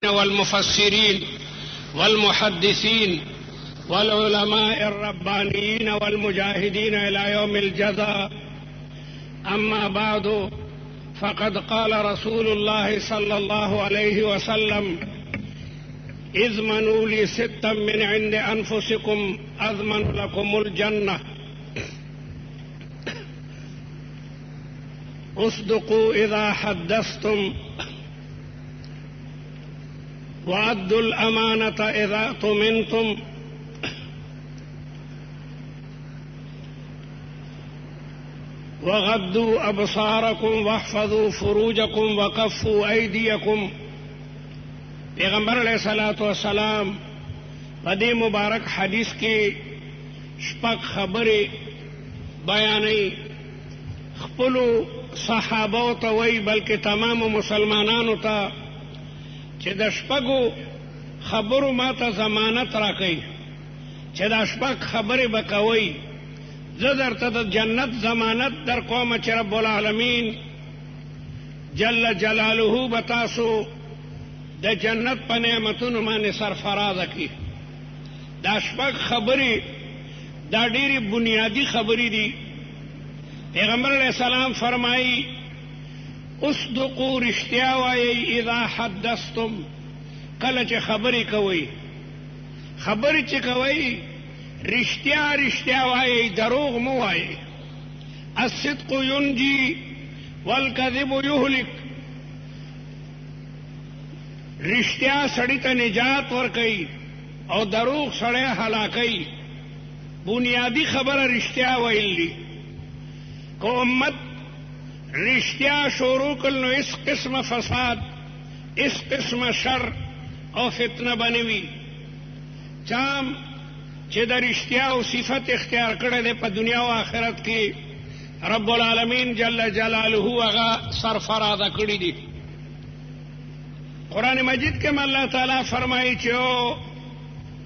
والمفسرين والمحدثين والعلماء الربانيين والمجاهدين إلى يوم الجزاء. أما بعد، فقد قال رسول الله صلى الله عليه وسلم: اضمنوا لي ستا من عند أنفسكم أضمن لكم الجنة. اصدقوا إذا حدثتم، وأدوا الأمانة إذا اؤتمنتم، وغضوا أبصاركم واحفظوا فروجكم وكفوا أيديكم. پیغمبر علیہ الصلوۃ والسلام په دې مبارک حدیث کې شپږ خبرې بیانوي. خپلو صحابو ته وایي، بلکې تمامو مسلمانانو ته، چې د شپږو خبرو ما ته ضمانت راکوي چې دا شپږ خبرې به کوئ، زه درته د جنت ضمانت در کومه چې رب العالمین جل جلاله به تاسو د جنت په نعمتونو باندې سرفرازه کړي. دا شپږ خبرې دا ډېرې بنیادي خبرې دي. پیغمبر علیہ السلام فرمایي: اصدقوا، رښتیا وایئ، اذا حدثتم، کله چې خبرې کوئ. خبرې چې کوئ رښتیا رښتیا وایئ، دروغ مه وایئ. الصدق ینجي والکذب یهلک. رښتیا سړی ته نجات ورکوي او دروغ سړی هلاکوي. بنیادی خبره رښتیا ویل دي. که امت رښتیا شروع کړل نو اس قسم فساد، اس قسم شر او فتنه بنوي. چام چې د رښتیاو صفت اختیار کړی دی په دنیا او آخرت کې، رب العالمین جل جلاله هغه سرفرازه کړي دي. قرآن مجید کې الله تعالی فرمایي چې او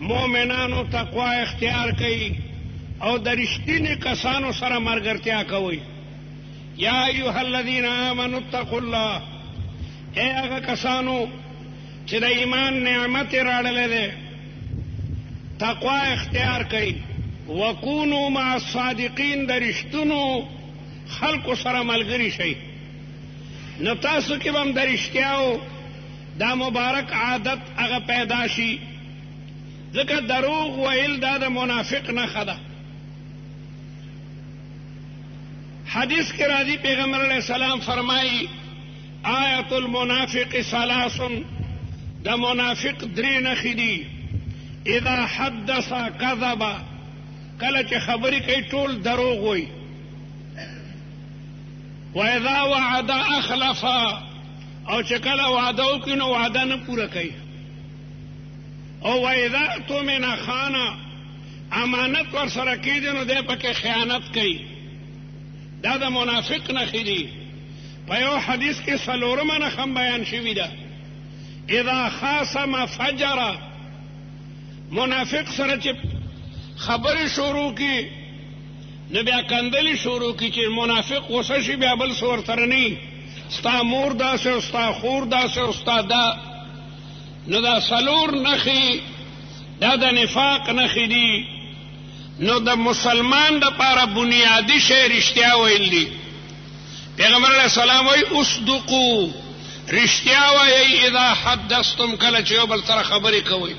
مؤمنانو تقوا اختیار کوي او د رښتینې کسانو سره ملګرتیا کوي. یا ایها الذین آمنوا اتقوا الله، اے هغه کسانو چې د ایمان نعمت یې راړلی دی، تقوا اختیار کوي. وکونوا مع الصادقین، د رښتونو خلکو سره ملګري شئ. نو تاسو کې به هم د رښتیاو دا مبارک عادت هغه پیدا شي، ځکه دروغ ویل دا د منافق نښه ده. حدیث کې راځي، پیغمبر علیہ السلام فرمایي: آیت المنافق ثلاث، د منافق درې نښې دي. اذا حدث کذب، کله چې خبرې کوي ټول دروغ وایي. واذا وعد اخلف، او چې کله وعده وکړي نو وعده نه پوره کوي. او واذا اؤتمن خان، امانت ورسره کېږي نو دی پکې خیانت کوي. دا د منافق نښې دي. په یو حدیث کې څلورمه نښه هم بیان شوې ده: اذا خاصم فجر. منافق سره چې خبرې شروع کړي نو بیا کندلې شروع کړي. چې منافق غوسه شي بیا بل څه ورسره نه، ستا مور داسې او ستا خور داسې او ستا دا. نو دا څلور نښې دا د نفاق نښې دي. نو د مسلمان دپاره بنیادي شی رښتیا ویل دي. پیغمبر علیہ السلام وایي: اصدقوا، رښتیا وایئ، اذا حدثتم، کله چې یو بل سره خبرې کوئ.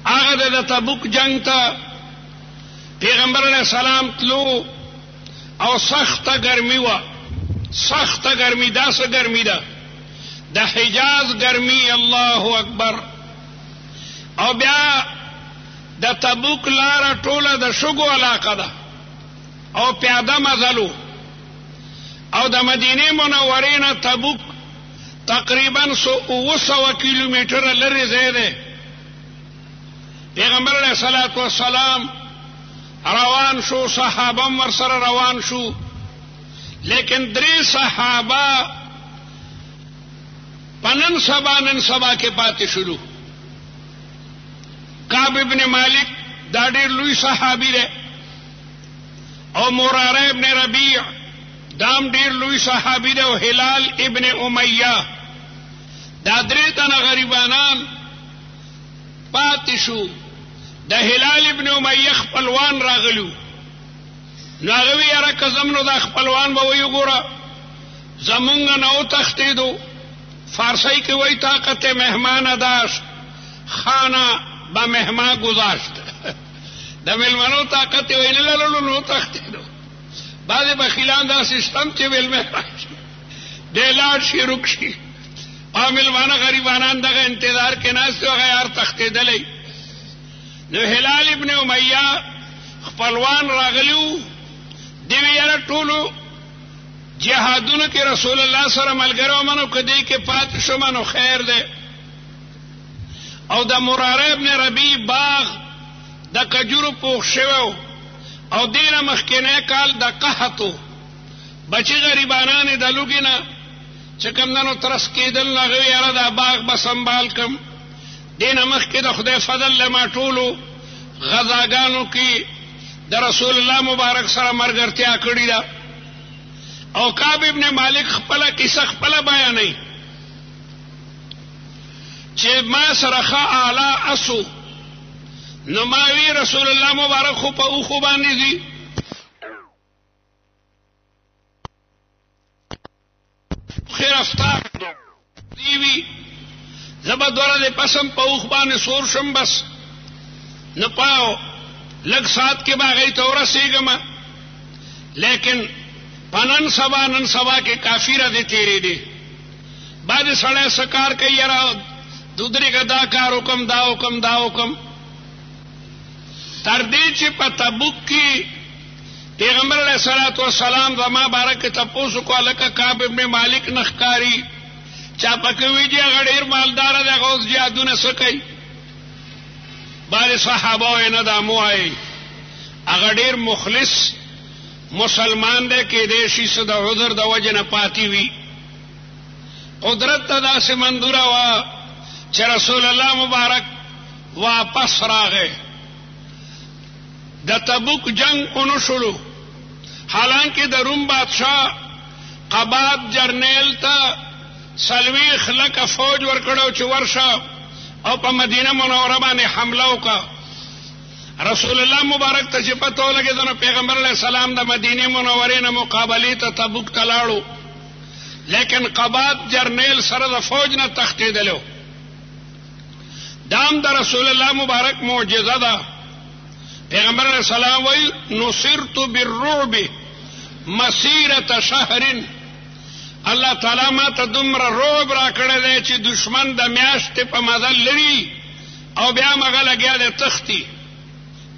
هغه د تبوک جنگ ته پیغمبر علیہ السلام تلو او سخته ګرمي وه. سخته ګرمي، داسې ګرمي ده د حجاز ګرمي، الله اکبر. او بیا د تبوک لاره ټوله د شګو علاقه ده او پیاده مزلو. او د مدینې منورې نه تبوک تقریبا 700 کیلومیټره لرې ځای دی. پیغمبر علیہ الصلوۃ والسلام روان شو، صحابه هم ورسره روان شو، لیکن درې صحابه په نن سبا کې پاتې شولو. کعب ابن مالک دا ډېر لوی صحابي دی، او مراره ابن ربیع دام ډیر لوی صحابي دی، او هلال ابن امیہ دا درې تنه غریبانان پاتې شو. د هلال ابن امیه خپلوان راغلو. نو هغه وی یاره که زم نو دا خپلوان به وایي ګوره زمونږ نه وتښتېدو. فارسی کې وایي طاقت مهمان داشت خانه به مهمان گذاشت. د مېلمنو طاقت یې ویل لرلو نو وتښتېدو. بعضې بخیلان دا سیستم چې مېلمه راشي دی لاړ شي رک شي او مېلمانه غریبانان دغه انتظار کې ناست هغه یار تښتېدلی. نو هلال ابن امیه خپلوان راغلي وو. دی وی یاره ټولو جهادونو کې رسول الله سره ملګری ومنو که دی کې پاتې شومه نو خیر دی. او د مراره ابن ربیع باغ د کجورو پوخ شوی او دینه مخکینی کال د قحط و. بچی غریبانان د لوږې نه چې کمدنو ترس کېدل نو هغه وی یاره دا باغ به سنبال کم. دینه مخکې د خدای فضل له ما ټولو غذاګانو کې د رسول الله مبارک سره ملګرتیا کړې ده. او کعب ابن مالک خپله کیسه خپله بیانوي چې ما سره ښه اعلی اسو. نو ما وی رسول الله مبارک خو په اوښو باندې ځي. ښه رفتار دی وي زه به دوره د پسم په اوښ باندې سور شم بس نو په لږ ساعت کې به هغې ته ورسېږم. لیکن په نن سبا کې کافي ردې تېرېدې. بعد سړی څه کار کوي یاره دودرېږه دا کار وکم دا وکم دا وکم. تر دې چې په تبوک کې پیغمبر علیه الصلاة والسلام زما باره کې تپوس وکړو هلکه کعب ابن مالک نه ښکاري چا پکې وي چې هغه ډېر مالداره دی هغه اوس جهادونه څه کوي. بعضې صحابه وایي نه دا مو وایي هغه ډېر مخلص مسلمان دی کېدی شي څه د عذر د وجې نه پاتې وي. قدرت ته داسې منظوره وه چې رسول الله مبارک واپس راغی. د تبوک جنگ اونو شروع حالانکه د روم بادشاہ قباد جرنیل ته 40 لکه فوج ورکړو چې ورشه او په مدینه منوره باندې حمله وکړه. رسول الله مبارک ته چې پته ولګېده نو پیغمبر علیه السلام د مدینې منورې نه مقابلې ته تبوک ته لاړو. لیکن قباد جرنیل سره د فوج نه تښتېدلی. دام د رسول الله مبارک معجزه ده. پیغمبر علیہ السلام وی نصرت بالرعب مسیرت شهر. الله تعالی ما ته دومره رعب را کړی دی چې دشمن د میاشتې په مزل لري او بیا مغه لګیا دی تختی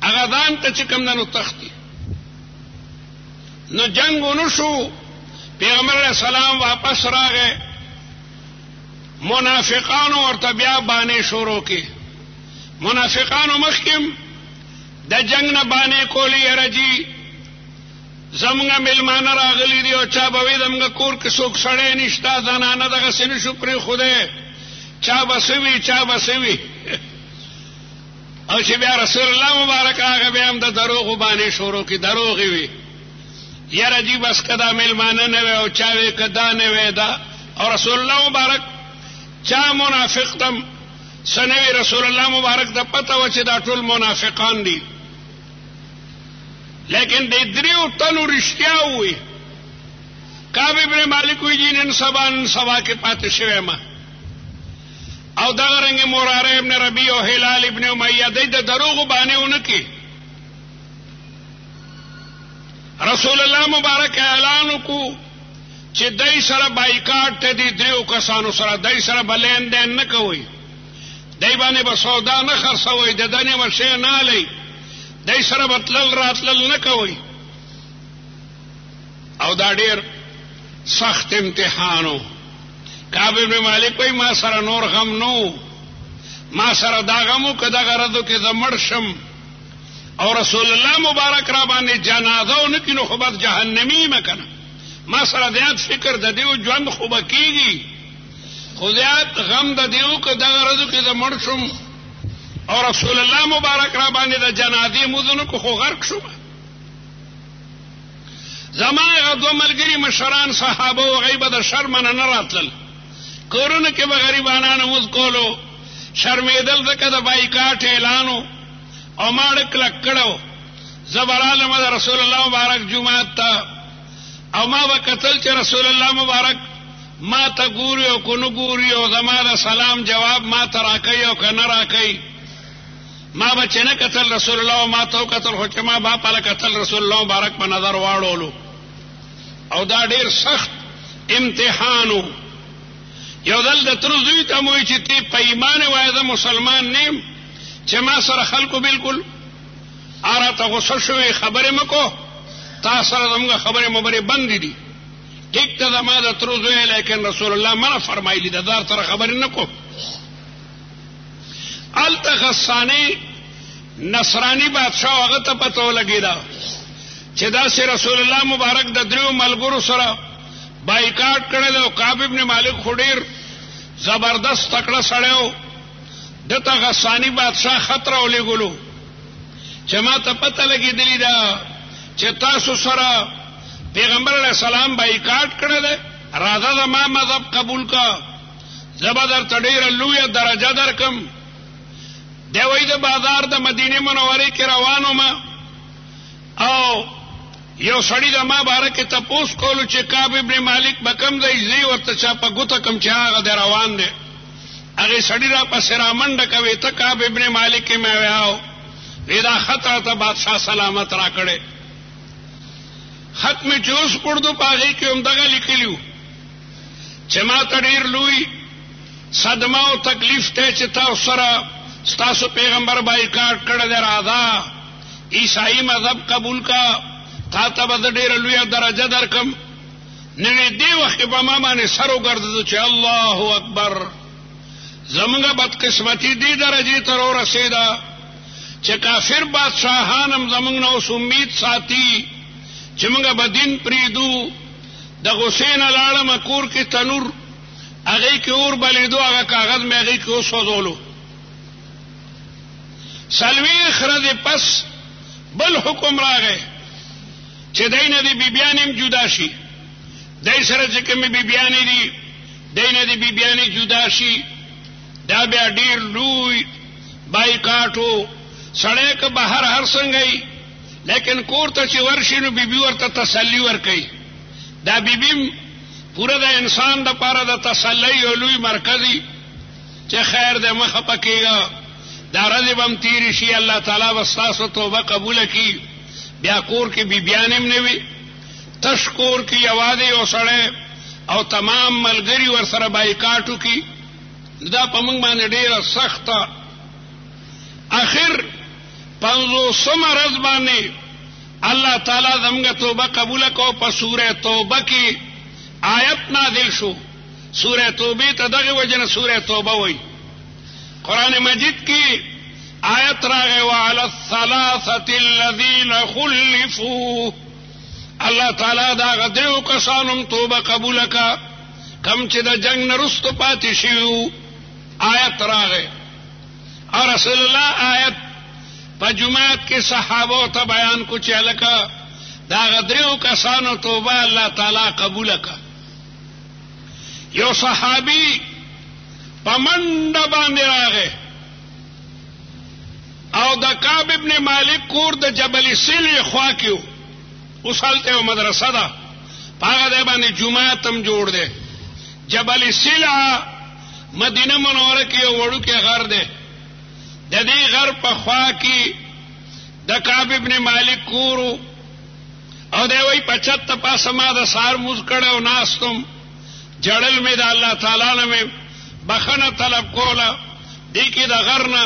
هغه ځان ته چې کوم دنو تختی. نو جنگ ونه شو. پیغمبر علیہ السلام واپس راغی. منافقانو ورته بیا باندې شروع کی. منافقانو مخکم د جنگ نه باندې کولی یاره جی زمونږ میلمانه راغلي دي او چا به وي زمونږ کور کې څوک سړی نشته زنانه دغسې نه شو پرېښودی چا به څه وي چا به څه وي. او چې بیا رسول الله مبارک راغی بیا هم د دروغو باندې شروع کړي. دروغې وي یاره جی بس که دا میلمانه نه وی او چا وی که دا نه وی دا. او رسول الله مبارک چا منافق تم څه نه وي. رسول الله مبارک ته پته وه چې دا ټول منافقان دي. لیکن د دریو تنو رښتیا ووي. کعب ابن مالک وی جی نن سبا کې پاتې شوی ما. او دغه رنګې مراره ابن ربیع او هلال ابن امیه دی د دروغو باندې ونه کې. رسول الله مبارک اعلان وکړو چې دای سره بایکاټ ته دي دریو کسانو سره دای سره به لین دین نه کوئ. دای باندې به سودا نه خرڅوئ د دنې به شی نه هلئ. دای سره به تلل راتلل نه کوئ. او دا ډېر سخت امتحان و. کعب ابن مالک وایي ما سره نور غم نو. ما سره دا غم و که دغه ردو کې زه مړ شم او رسول الله مبارک را باندې جنازه ونه کړي نو خو بس جهنمي یم که نه. ما سره زیات فکر د دیو ژوند خو به کېږي خو زیات غم د دیو که دغه ردو کې زه مړ شم او رسول الله مبارک را باندې د جنازې مونځ ونه کړو خو غرق شوم. زما هغه دوه ملګري مشران صحابه و هغوی به د شرمه نه راتلل. کورونه کې به غریبانانو موږ کولو شرمېدل ځکه د بایکاټ اعلانو او ما ډېر کلک کړو زه به رالم د رسول الله مبارک جومات ته او ما به کتل چې رسول الله مبارک ما ته ګوري او که نه ګوري او زما د سلام جواب ما ته راکوي او که نه راکوي ما به چې نه کتل رسول الله ما ته وکتل خو چې ما به پله کتل رسول الله مبارک په نظر واړولو او دا ډېر سخت امتحانو یو ځل د تره زوی ته مو وایي چې تی په ایمان وایه زه مسلمان نیم چې ما سره خلکو بلکل راته غصه شوې خبرې مه کو تا سره زموږ خبرې مبرې بندې دي ټیک ته زما د تره زوی لیکن رسول الله منع فرمایلي ده دا سره خبرې نه کو هلته غساني نصراني بادشاه هغه ته پته ولګېده چې داسې رسول الله مبارک د دریو ملګرو سره بایکاټ کړی دی او کعب ابن مالک خو ډېر زبردست تکړه سړی و ده ته غساني بادشاه خط راولېږلو چې ما ته پته لګېدلې ده چې تاسو سره پیغمبر علیه السلام بایکاټ کړی دی راځه زما مذهب قبول کا زه به درته ډېره لویه درجه درکم دی وایي د بازار د مدینې منورې کې روان وم او یو سړي د ما باره کې تپوس کولو چې کعب ابن مالک به کوم ځای ځي ورته چا په ګوته کوم چې هغه دی روان دی هغې سړي راپسې رامنډه کوي ته کعب ابن مالک کې مې ویاو وی دا خط راته بادشاه سلامت را کړی خط مې چې اوس پړدو په هغې کې همدغه لیکلي وو چې ما ته ډېر لوی صدمه او تکلیف دی چې تاسو سره ستاسو پیغمبر بایکاټ کړی دی راځه عیسائی مذهب قبول کا تا ته به زه ډېره لویه درجه درکم نوې دې وخت کې به ما باندې سر وګرځېدو چې الله اکبر زموږ بدقسمتي دې درجې ته راورسېده چې کافر بادشاهان هم زموږ نه اوس امید ساتي چې موږ به دین پرېږدو د غصې نه لاړم کور کې تنور هغې کې اور بلېدو هغه کاغذ مې هغې کې وسوځولو څلوېښت ورځې پس بل حکم راغی چې دی نه د بیبیانې هم جدا شي دی سره چې کومې بیبیانې دي دی نه د بیبیانې جدا شي دا بیا ډېر لوی بایکاټ و سړی که بهر هر څنګه وي لیکن کور ته چې ورشي نو بیبي ورته تسلي ورکوي دا بیبي پوره د انسان دپاره د تسلۍ یو لوی مرکز وي چې خیر دی مه خفه کېږه دا ورځې به هم تېرې شي الله تعالی به ستاسو توبه قبوله کړي بیا کور کې بیبیانې هم نه وي تش کور کې یوازې یو سړی او تمام ملګري ورسره بایکاټ وکړي دا په موږ باندې ډېره سخته اخر 50 ورځ باندې الله تعالی زموږ توبه قبوله کو په سوره توبه کې آیت نازل شو سوره توبه ته دغه وجه نه سوره توبه وایي قرآن مجید کی آیت راغی وعلى الثلاثة الذين خلفوا الله تعالی دا غدریو کسانم توبه قبول کا کم چې د جنگ نه رستو پاتې شوي آیت راغی او رسول الله آیت په جمعات کې صحابو ته بیان کو چې هلکه دا غدریو کسانو توبه الله تعالی قبول کا یو صحابي په منډه باندې راغی او د کعب ابن مالک کور د جبل سیل خوا کې و اوس هلته یو مدرسه ده په هغه ځای باندې جومات هم جوړ دی جبل سیل مدینه منوره کې یو وړوکی غر دی د دې غر په خوا کې د کعب ابن مالک کور او دی وایي په چت ته پاسه ما د سهار مونځ کړی او ناستم جړل مې د الله تعالی نه مې بخنه طلب کوله دې کې د غر نه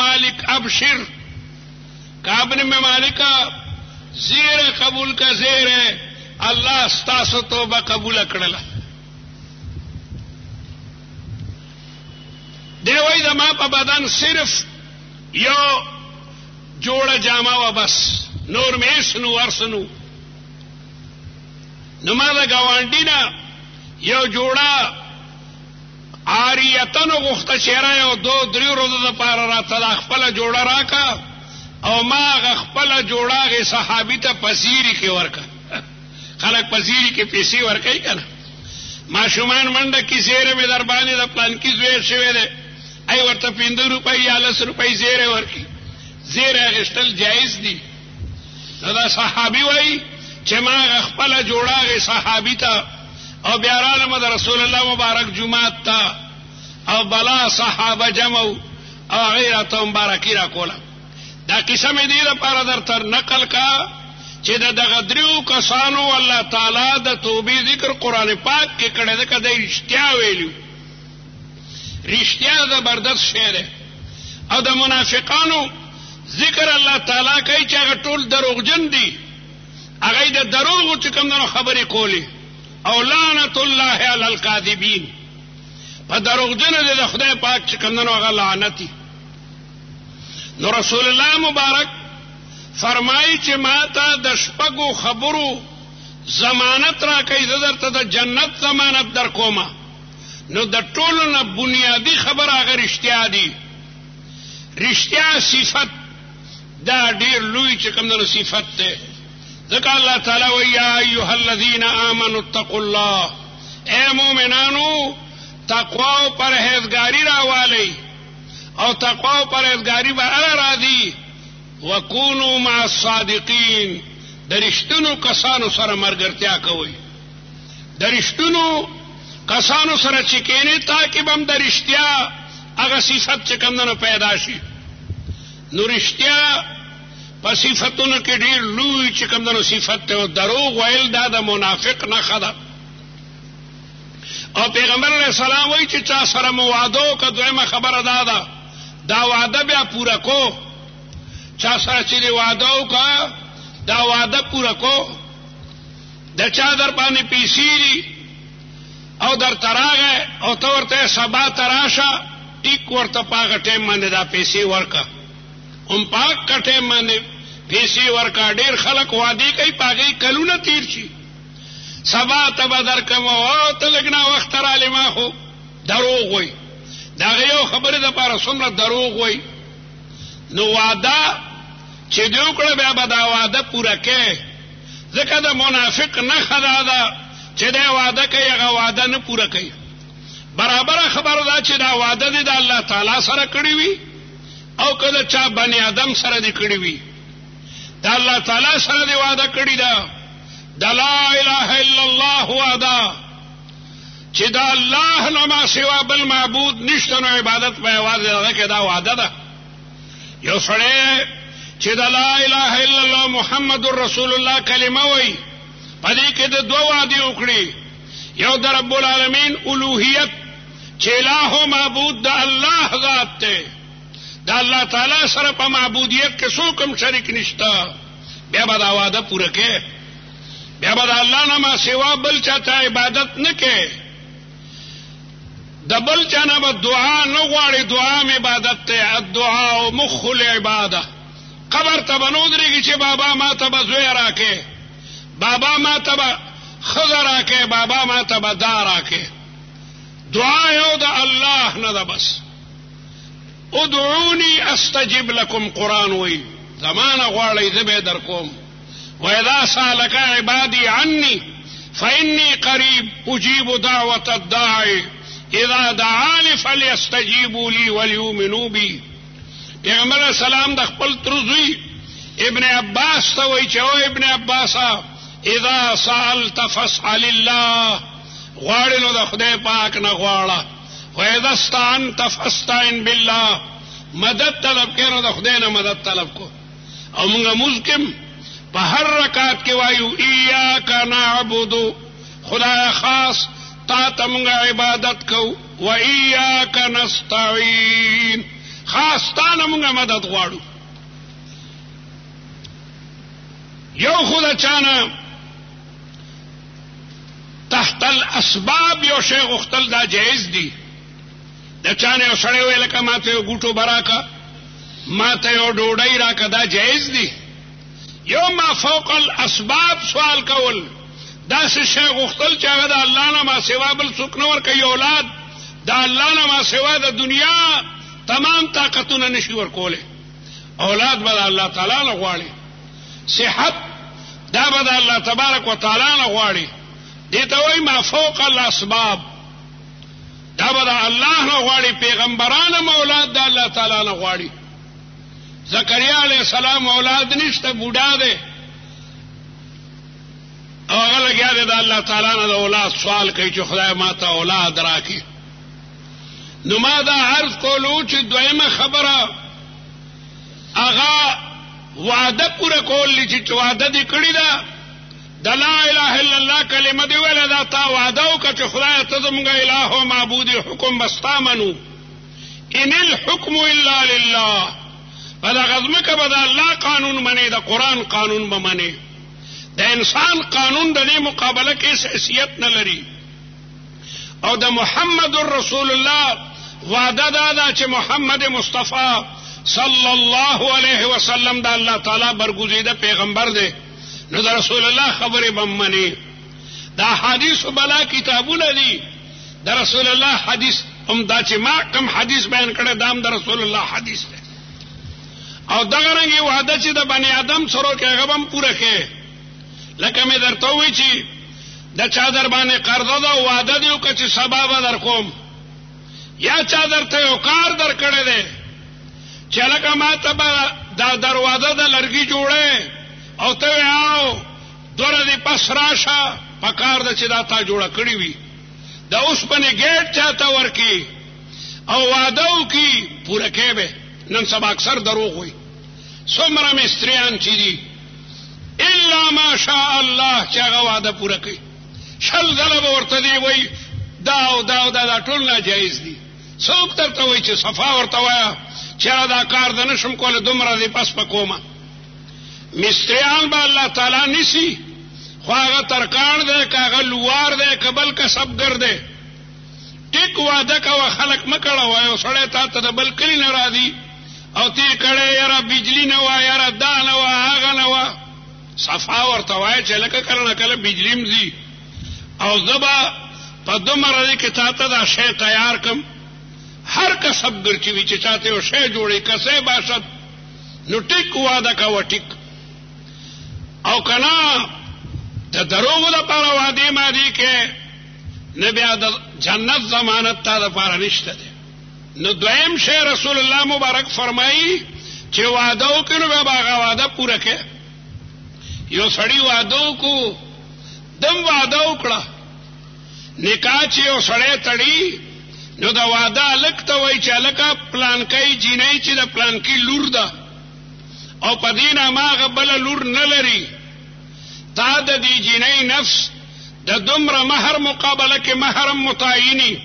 مالک ابشر کعب ابن مالک زیر قبول کا زیر الله ستاسو توبه قبول کړله دی وایي زما په بدن صرف یو جوړه جامه وه بس نور مې هېڅ نو ورسنو نو ما د ګاونډي نه یو جوړه عاریتن غوښته چې را یو 2-3 ورځو دپاره راته دا خپله جوړه راکه او ما هغه خپله جوړه هغې صحابي ته په سیري کې ورکړه خلک په زیري کې پیسې ورکوي که نه ماشومان منډه کې زیری مې در باندې د پلانکي زوی شوی دی ای ورته 15 روپۍ یا 10 روپۍ زیری ورکړي زیری اخیستل جایز دي نو دا صحابي وایي چې ما خپله جوړه هغې صحابي ته او بیا رالم د رسول الله مبارک جومات ته او بلا صحابه جمع او هغې راته مبارکي راکوله دا کیسه مې دې دپاره درته نقل کا چې د دغه دریو کسانو الله تعالی د توبې ذکر قرآن پاک کې کړی ده که دی رښتیا ویلي رښتیا زبردست شی دی او د منافقانو ذکر الله تعالی کوي چې هغه ټول دروغجن دي هغه د دروغو چې کوم دنو خبرې کولې او لعنت الله علی الکاذبین په دروغجنو دی د خدای پاک چې کوم دنو هغه لعنتي نو رسول الله مبارک فرمایي چې ما ته د شپږو خبرو ضمانت راکوي زه درته د جنت ضمانت در کومه نو د ټولو نه بنیادي خبره هغه رښتیا دي رښتیا صفت دا ډېر لوی چې کوم دنو صفت دی ځکه الله تعالی وایي یا ایها الذین آمنوا اتقوا الله اے مؤمنانو تقوا او پرهیزګاري راوالئ او تقوا او پرهیزګاري به هله راځي وکونو مع الصادقین د رښتینو کسانو سره ملګرتیا کوئ د رښتینو کسانو سره چې کښېنئ تاکې به هم د رښتیا هغه صفت چې کوم دنو پیدا شي نو رښتیا په صفتونو کې ډېر لوی چې کوم دنو صفت دی او دروغ ویل دا د منافق نښه ده او پیغمبر علیه السلام وایي چې چا سره مو وعده وکړه دویمه خبره دا وعده بیا پوره کو چا سره چې وعده وکړه دا وعده پوره کو د چا در باندې پیسې دي او در تراغه او ته ورته سبا تراشه ټیک ورته پاګه ټیم باندې دا پیسې ورکا هم پاک کټه باندې پیسې ورکا ډیر خلک وعده کوي پاګه کلونه تیر شي سبا ته بدر کوم او ته لګنا وخت را لما خو دروغ وای دا یو خبره ده پر څومره دروغ وای نو وعده چې دوی کړه بیا به دا وعده پوره کوي ځکه د منافق نه خدا ده چې دا وعده کوي هغه وعده نه پوره کوي برابر خبره ده چې دا وعده دې د الله تعالی سره کړی وي او کله چا بنی آدم سره دې کړی وي د الله تعالی سره دې وعده کړی ده د لا اله الا الله وعده چې دا الله نه ما سوا بل معبود نشته نو عبادت په یوازې هغه کې دا وعده ده یو سړی چې د لا اله الا الله محمد رسول الله کلمه وایي په دې کې د دوه وعدې وکړي یو د رب العالمین الوهیت چې الہ او معبود د الله ذات دی د الله تعالی سره په معبودیت کې څوک هم شریک نشته بیا به دا وعده پوره کوي بیا به د الله نه ما سوا بل چاته عبادت نه کوي د بل چا نه به دعا نه غواړي دعا م عبادت دی الدعاء مخ العباده قبر ته به نه ودرېږي چې بابا ما ته به زوی راکې بابا ما ته به ښځه راکې بابا ما ته به دا راکې دعا یو د الله نه ده بس ادعوني استجب لكم قرآن وی زمانه غواړئ زه به در کوم واذا سالك عبادي عني فاني قريب اجيب دعوة الداعي اذا دعاني فليستجيبوا لي وليؤمنوا بي پیغمبر السلام د خپل ترزوی ابن عباس ته وایي چې او ابن عباس اذا سالت فاسأل الله غواړې نو د خدای پاک نه غواړه واذا استعنت فاستعن بالله مدد طلب کړه د خدای نه مدد طلب کو او موږ مسلم په هر رکعت کې وایو ایاک نعبد خدای خاص تا ته موږ عبادت کو و ایاک نستعين خاص تا نه موږ مدد غواړو یو خدای چانه تحت الاسباب یو شی غختل دا جایز دی د چانه یو سړی ویل که ما ته یو ګوټو براکا ما ته یو ډوډۍ راکا دا جایز دی یو ما فوق الاسباب سوال کول دا څه شی غختل چې هغه د الله نه ما سوا بل څوک نه ورکوي اولاد د الله نه ما سوا د دنیا تمام طاقتونه نشي ورکولی اولاد به د الله تعالی نه غواړي صحت دا به د الله تبارک وتعالی نه غواړي. دې ته وایي ما فوق الاسباب. دا به د الله نه غواړي. پیغمبران هم اولاد د الله تعالی نه غواړي. زکریا علیه السلام اولاد نشته، بوډا دی او هغه لګیا دی د الله تعالی نه د اولاد سوال کوي چې خدای ما ته اولاد راکړي. نو ما دا عرض کولو چې دویمه خبره هغه وعده پوره کول چې وعده دې کړې ده د لا اله الا الله کلمه دی ویله، دا تا وعده وکړه چې خدای ته زموږ اله او معبود حکم بستا منو. ان الحکم الا لله. په دغه ځمکه به د الله قانون منې، د قرآن قانون به منې. د انسان قانون د دې مقابله کې حیثیت نه لري. او د محمد رسول الله وعده دا ده چې محمد مصطفی صلی الله علیه وسلم د الله تعالی برگزیده پیغمبر دی. نو د رسول الله خبرې به منې. دا حدیث بلا کتابونه دي د رسول الله حدیث هم دا چې ما کوم حدیث بیان کړی دا هم د رسول الله حدیث دی. او دغه رنګې وعده چې د بني آدم سره کې هغه هم پوره کړي. لکه مې درته ووایي چې د چا در باندې قرضه ده وعده دی وکړه چې سبا به در کوم، یا چا درته یو کار در کړی دی چې لکه ما ته به دا دروازه د لرګي جوړی او ته او دوره دې پس راشه په کار ده چې دا تا جوړه کړې وي. د اوسپنې ګیټ چاته ورکي او وعده وکړي پوره کوي به. نن سبا اکثر دروغ وي. څومره مستریان چې دي الا ما شاء الله چې هغه وعده پوره کوي. شل ځله به ورته دی وایي دا او دا او دا ټول ناجایز دي. څوک درته وایي چې صفا ورته وایه چېره دا کار د نشم کولی دومره دې پس په کومه. مستریان به الله تعالی نیسي، خو هغه ترکاڼ دی که هغه لوار دی که بل کسبګر دی. ټیک وعده کوه، خلک مه کړه. یو سړی تا ته د بل کلي نه راځي او تی کړی یاره بجلی نه وه، یاره دا نه وه، هغه نه وه. صفا ورته وایه چې لکه کله نه کله بجلی م ځي او زه به په دومره دی کې تا ته دا شی تیار کړم. هر کسبګر چې وي چې چاته یو شی جوړي کسی باشد نو ټیک وعده کوه ټیک. او که نه د دروغو دپاره وعدې مادې کې نه بیا د جنت ضمانت تا دپاره نشته دی. نو دویم شی رسول الله مبارک فرمایي چې وعده وکړي نو بیا به هغه وعده پوره کړي. یو سړي وعده وکړو، دم وعده وکړه. نکاح چې یو سړی تړي نو دا وعده هلک ته وایي چې هلکه پلانکی جینۍ چې د پلانکي لور ده او په دې نه هماغه بله لور نه لري، تا د دې جینۍ نفس د دومره مهر مقابله کې مهر هم متعیني.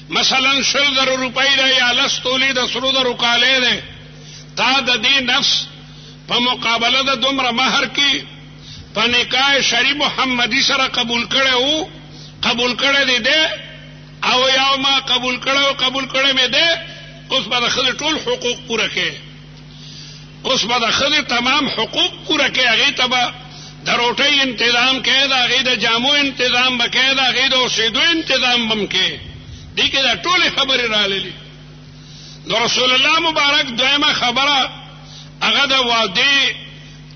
مثلا 100,000 روپۍ ده یا 10 تولې د سرو زرو کالی دی. تا د دې نفس په مقابله د دومره مهر کې په نکاح شرعي محمدي سره قبول کړی وو، قبول کړی دی او یا ما قبول کړی مې دی. اوس به د ښځې ټول حقوق پوره کړي. اوس به د ښځې تمام حقوق پوره کړي. هغې ته به د روټۍ انتظام کوي، د هغې د جامو انتظام به کوي، د هغې د اوسېدو انتظام به هم کوي. دې کې دا ټولې خبرې راللې. نو رسول الله مبارک دویمه خبره هغه د وعدې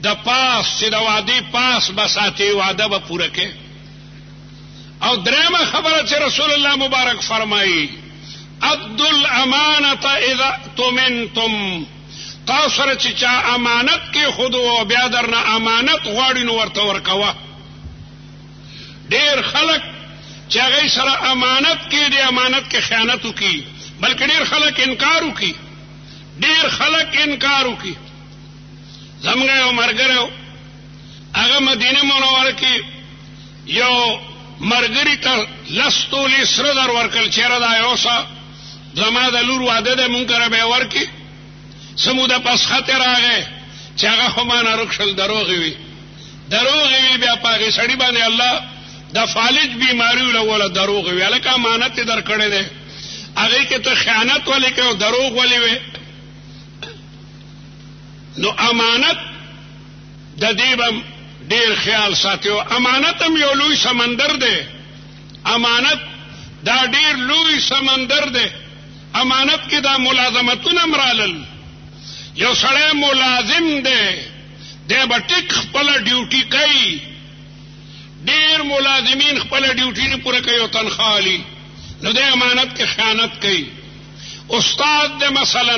د پاس چې د وعدې پاس به ساتي، وعده به پوره کوي. او دریمه خبره چې رسول الله مبارک فرمایي ادوا الامانه اذا اؤتمنتم. تاسو سره چې چا امانت کې خود او بیا درنه امانت غواړي نو ورته ورکوه. ډېر خلک چې هغې سره امانت کې دی امانت کې خیانت وکړي، بلکې ډېر خلک انکار وکړي. زموږ یو ملګری و، هغه مدینه منوره کې یو مرګري ته 10 تولې سره زر ورکړل. چېرې دا یوسه زما د لور واده دی، مونږ کره به یې ورکړي. څه موده پس خط یې راغی چې هغه خو ما ناروغ شل، دروغې وي. بیا په هغې سړي باندې الله د فالج بیماري ولګوله، دروغې وي. هلکه امانت یې در کړی دی، هغې کې ته خیانت ولې کوې او دروغ ولې وې؟ نو امانت د دې به ډېر خیال ساتي. امانت هم یو لوی سمندر دی. امانت دا ډېر لوی سمندر دی. امانت کې دا ملازمتونه هم رالل. یو سړی ملازم دی دی به ټیک خپله ډیوټي کوي، ډېر ملازمین خپله ډیوټي نه پوره کوي او تنخواه اخلي، نو دی امانت کې خیانت کوي. استاد دی مثلا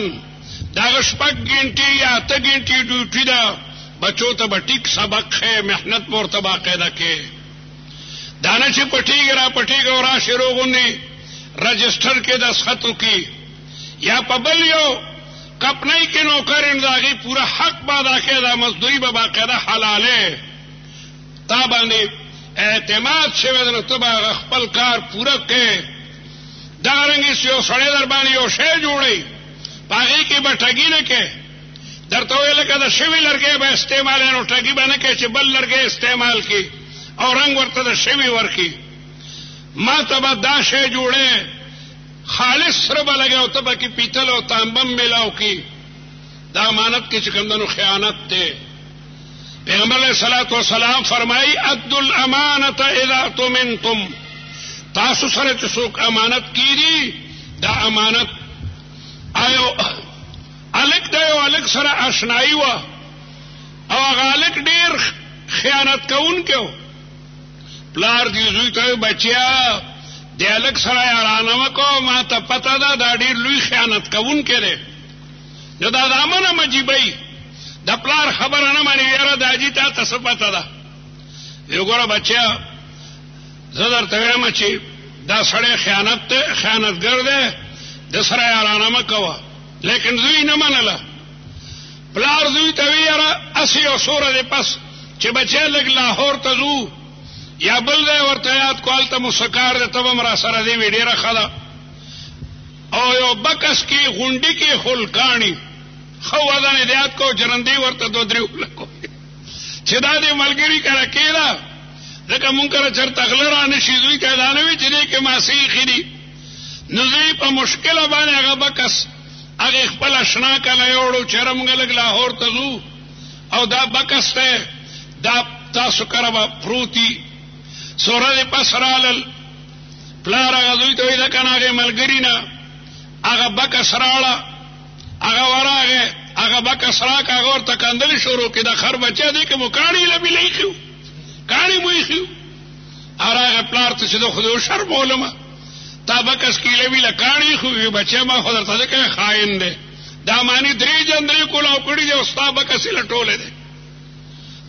د هغه 6 غنټې یا 8 غنټې ډیوټي ده، بچو ته به ټیک سبق ښیي، محنت به ورته باقاعده کوي. دا نه چې پټېږي را پټېږي او راشي روغونې رجسټر کې دستخط وکړي، یا په بل یو کپنۍ کې نوکر د هغې پوره حق به ادا کوي، دا مزدوري به باقاعده حلاله تا باندې اعتماد شوی دی، نو ته به هغه خپل کار پوره کوې. دغه رنګې یو سړی در باندې یو شی جوړوي، په هغې کې به ټګي نه کوې، درته وویل لکه د شوي لرګی به استعمالوي، نو ټګي به نه کوې چې بل لرګی استعمال کړي او رنګ ورته د شوي ورکړي. ما ته به دا شی جوړی خالص سره به لګي او ته به کې پیتل او تانبم میلاو کړي. دا امانت کې چې کوم دی نو خیانت دی. پیغمبر علیه الصلاة والسلام فرمایي ادوا الامانة اذا اؤتمنتم، تاسو سره چې څوک امانت کیږي دا امانت آیو الک دی او الک سره اشنایي وه او هغه الک ډېر خیانت کوونکی و. پلار دې زوی ته بچیا د الک سره یارانه مه کوه، ما ته پته ده دا ډېر لوی خیانت کوونکی دی. نو دا د امنه مجیبوي، د پلار خبره نه مني، یاره د حاجي تا ته څه پته ده. یو ګوره بچیا زه درته وایم چې دا سړی خیانتګر دی، د سره یارانه مه کوه. لیکن زوی نه منله. پلار زوی ته وی یاره هسې یو سوره دی پس چې بچی لږ لاهور ته ځو یا بل ځای ورته یاد کو هلته مو څه کار دی، ته به م راسره دی وي ډېره ښه ده. او یو بکس کې غونډي کې خلکاڼي ښه وزن یې یاد کو، جرندې ورته 2-3 ولکو چې دا دې ملګري کره کېده، ځکه مونږ کله چېرته غله را نه شي، زوی ته دا نه وي چې دې کې ماسې ایښي دي. نو زوی په مشکله باندې هغه بکس هغې خپله شنا کله یوړو چېره مونږ لږ لاهور ته ځو او دا بکس دی دا تاسو کره به پروتي. څو ورځې پس رالل، پلار هغه زوی ته وایي ده که نه هغې ملګري نه هغه بکس راوړه، هغه ورغې هغه بکس راکړه، هغه ورته کندلې شروع کړي، د خر بچی دی که مو کاڼي له بېله ایښي وو، کاڼي مو ایښي وو. راغې پلار ته چې زه خو دې وشرمولمه، تا بکس کې له بېله کاڼي ایښي وي، بچی ما خو درته ځکه خاین دی، دا ماني 3 جندرې کولاو کړي دي او ستا بکس یې لټولی دی.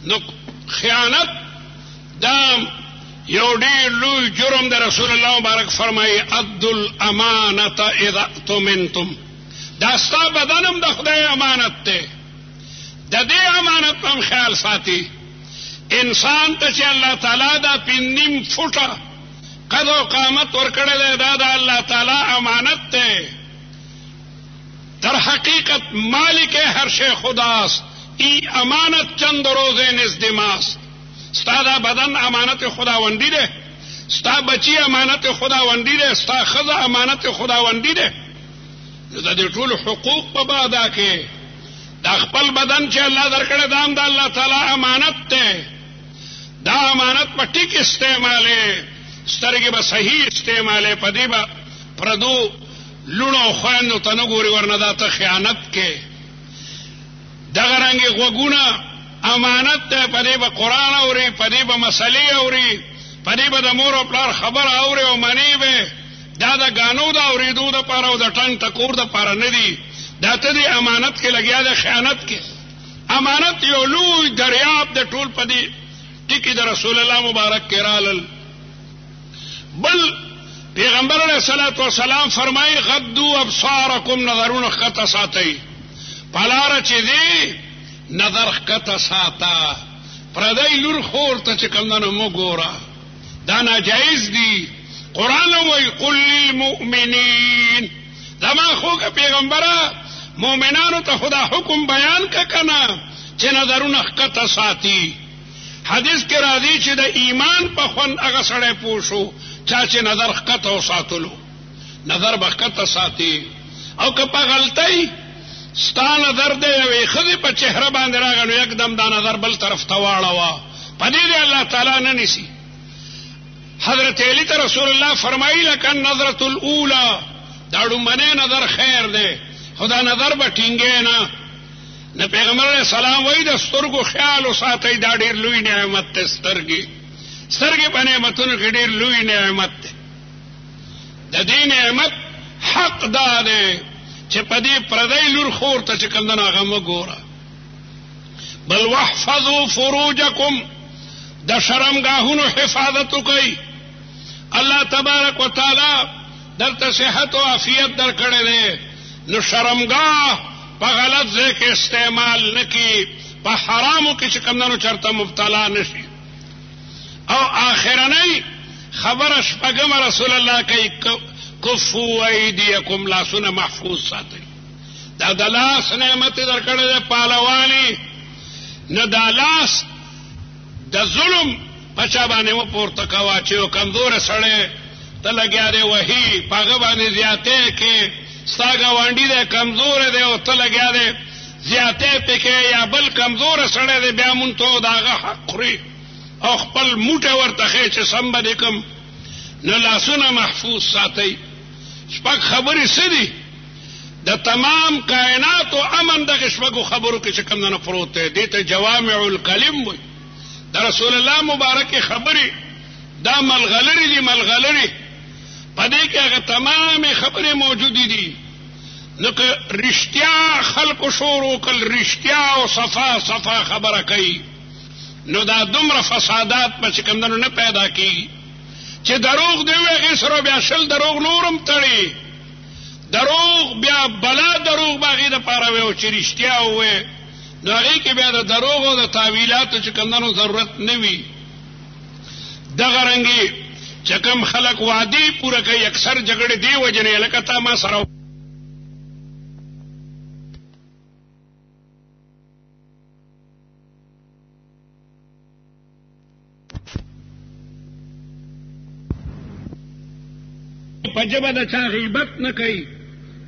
نو خیانت دا یو ډېر لوی جرم د رسول الله مبارک فرمایي ادوا الامانة اذا اؤتمنتم. دا ستا بدن هم د خدای امانت دی، د دې امانت هم خیال ساتي. انسان ته چې الله تعالی دا 5 فوټه قد و قامت ورکړی دی، دا د الله تعالی امانت دی. در حقیقت مالک هر شی خداست، ای امانت چند روزه نزد ماست. ستا دا بدن امانت خداوندی ده، ستا بچی امانت خداوندی ده، ستا ښځه امانت خداوندی ده. د دې ټولو حقوق په به ادا کې دا خپل بدن چې الله درکړی دا هم د الله تعالی امانت دی. دا امانت په ټیک استعمالې، سترګې به صحیح استعمالې، په دې به پردو لوڼو او خویندو ته نه ګورې، ورنه دا ته خیانت کې. دغه رنګې غوږونه امانت دی، په دې به قرآن اوري، په دې به مسلې اوري، په دې به د مور او پلار خبره اوري او منې به. دا د ګانو د اورېدو دپاره او د ټنګ ټکور دپاره نه دي، دا ته دې امانت کې لګیا دی، خیانت کې. امانت یو لوی دریاب د ټول په دې ټکي د رسول الله مبارک کې رالل. بل پیغمبر علیه الصلاة والسلام فرمایي غضوا ابصارکم، نظرونه ښکته ساتئ، په لاره چې دی نظر ښکته ساته، پردی لور خور ته چې کوم دی نو مه ګوره، دا ناجایز دي. قرآن وایي قل للمؤمنین، زما خوږه پیغمبره مؤمنانو ته خدا حکم بیان که کنه چې نظرونه ښکته ساتي. حدیث کې راځي چې د ایمان په خوند هغه سړی پوه شو چا چې نظر ښکته وساتلو، نظر به ښکته ساتي. او که په غلطۍ ستا نظر دی یوې ښځې په چهره باندې راغی نو یکدم دا نظر بل طرف ته واړوه، په دې دی الله تعالی نه نیسي. حضرت علی ته رسول الله فرمایي لکه النظرة الاولی، دا ډومبنی نظر خیر دی، خو دا نظر به ټینګی نه. نه پیغمبر علیہ السلام وایي د سترګو خیال وساتئ، دا ډېر لوی نعمت دی. سترګې په نعمتونو کې ډېر لوی نعمت دی. د دې نعمت حق دا دی چې په دې پردی لور خور ته چې کوم دنه هغه مه ګوره. بل واحفظوا فروجکم، د شرمګاهونو حفاظت وکئ. الله تبارک وتعالی درته صحت او عافیت درکړی دی، نو شرمګاه په غلط ځای کې استعمال نه کړي، په حرامو کې چې کوم دنو چرته مبتلا نه شي. او آخرنۍ خبره شپږمه رسول الله کوي، کفوا ایدیکم، لاسونه محفوظ ساتئ. دا د لاس نعمت درکړی دی پهلواني، نه دا لاس د ظلم په چا باندې مه پورته کوه چې یو کمزوری سړی ته لګیا دی وهي، په هغه باندې زیاتې کې ستا ګاونډي دی کمزوری دی او ته لګیا دی زیاتې پې کې، یا بل کمزوری سړی دی بیا مونږ ته د هغه حق خوري او خپل موټی ورته ښیې چې سم به دې کړم. نو لاسونه محفوظ ساتئ. شپږ خبرې څه دي؟ د تمام کائناتو امن دغه شپږو خبرو کې چې کوم دنه پروت دی، دې ته جوامع الکلم وایي. د رسول الله مبارکې خبرې دا ملغلرې دي، ملغلرې په دې کې هغه تمامې خبرې موجودې دي. نو که رښتیا خلکو شور وکړل، رښتیا او صفا خبره کوي، نو دا دومره فسادات به چې کوم دنو نه پیدا کېږي چې دروغ دی وي، هغې سره بیا شل دروغ نورم تړي. دروغ بیا بلا دروغ به هغې دپاره وي، او چې رښتیا ووایې نو هغې کې بیا د دروغ او د تاویلاتو چې کوم دنو ضرورت نه وي. دغه رنګې چې کوم خلک وعدې پوره کوي، اکثر جګړې دې وجې نه لکه تا ما سره په ژبه د چا غیبت نه کوي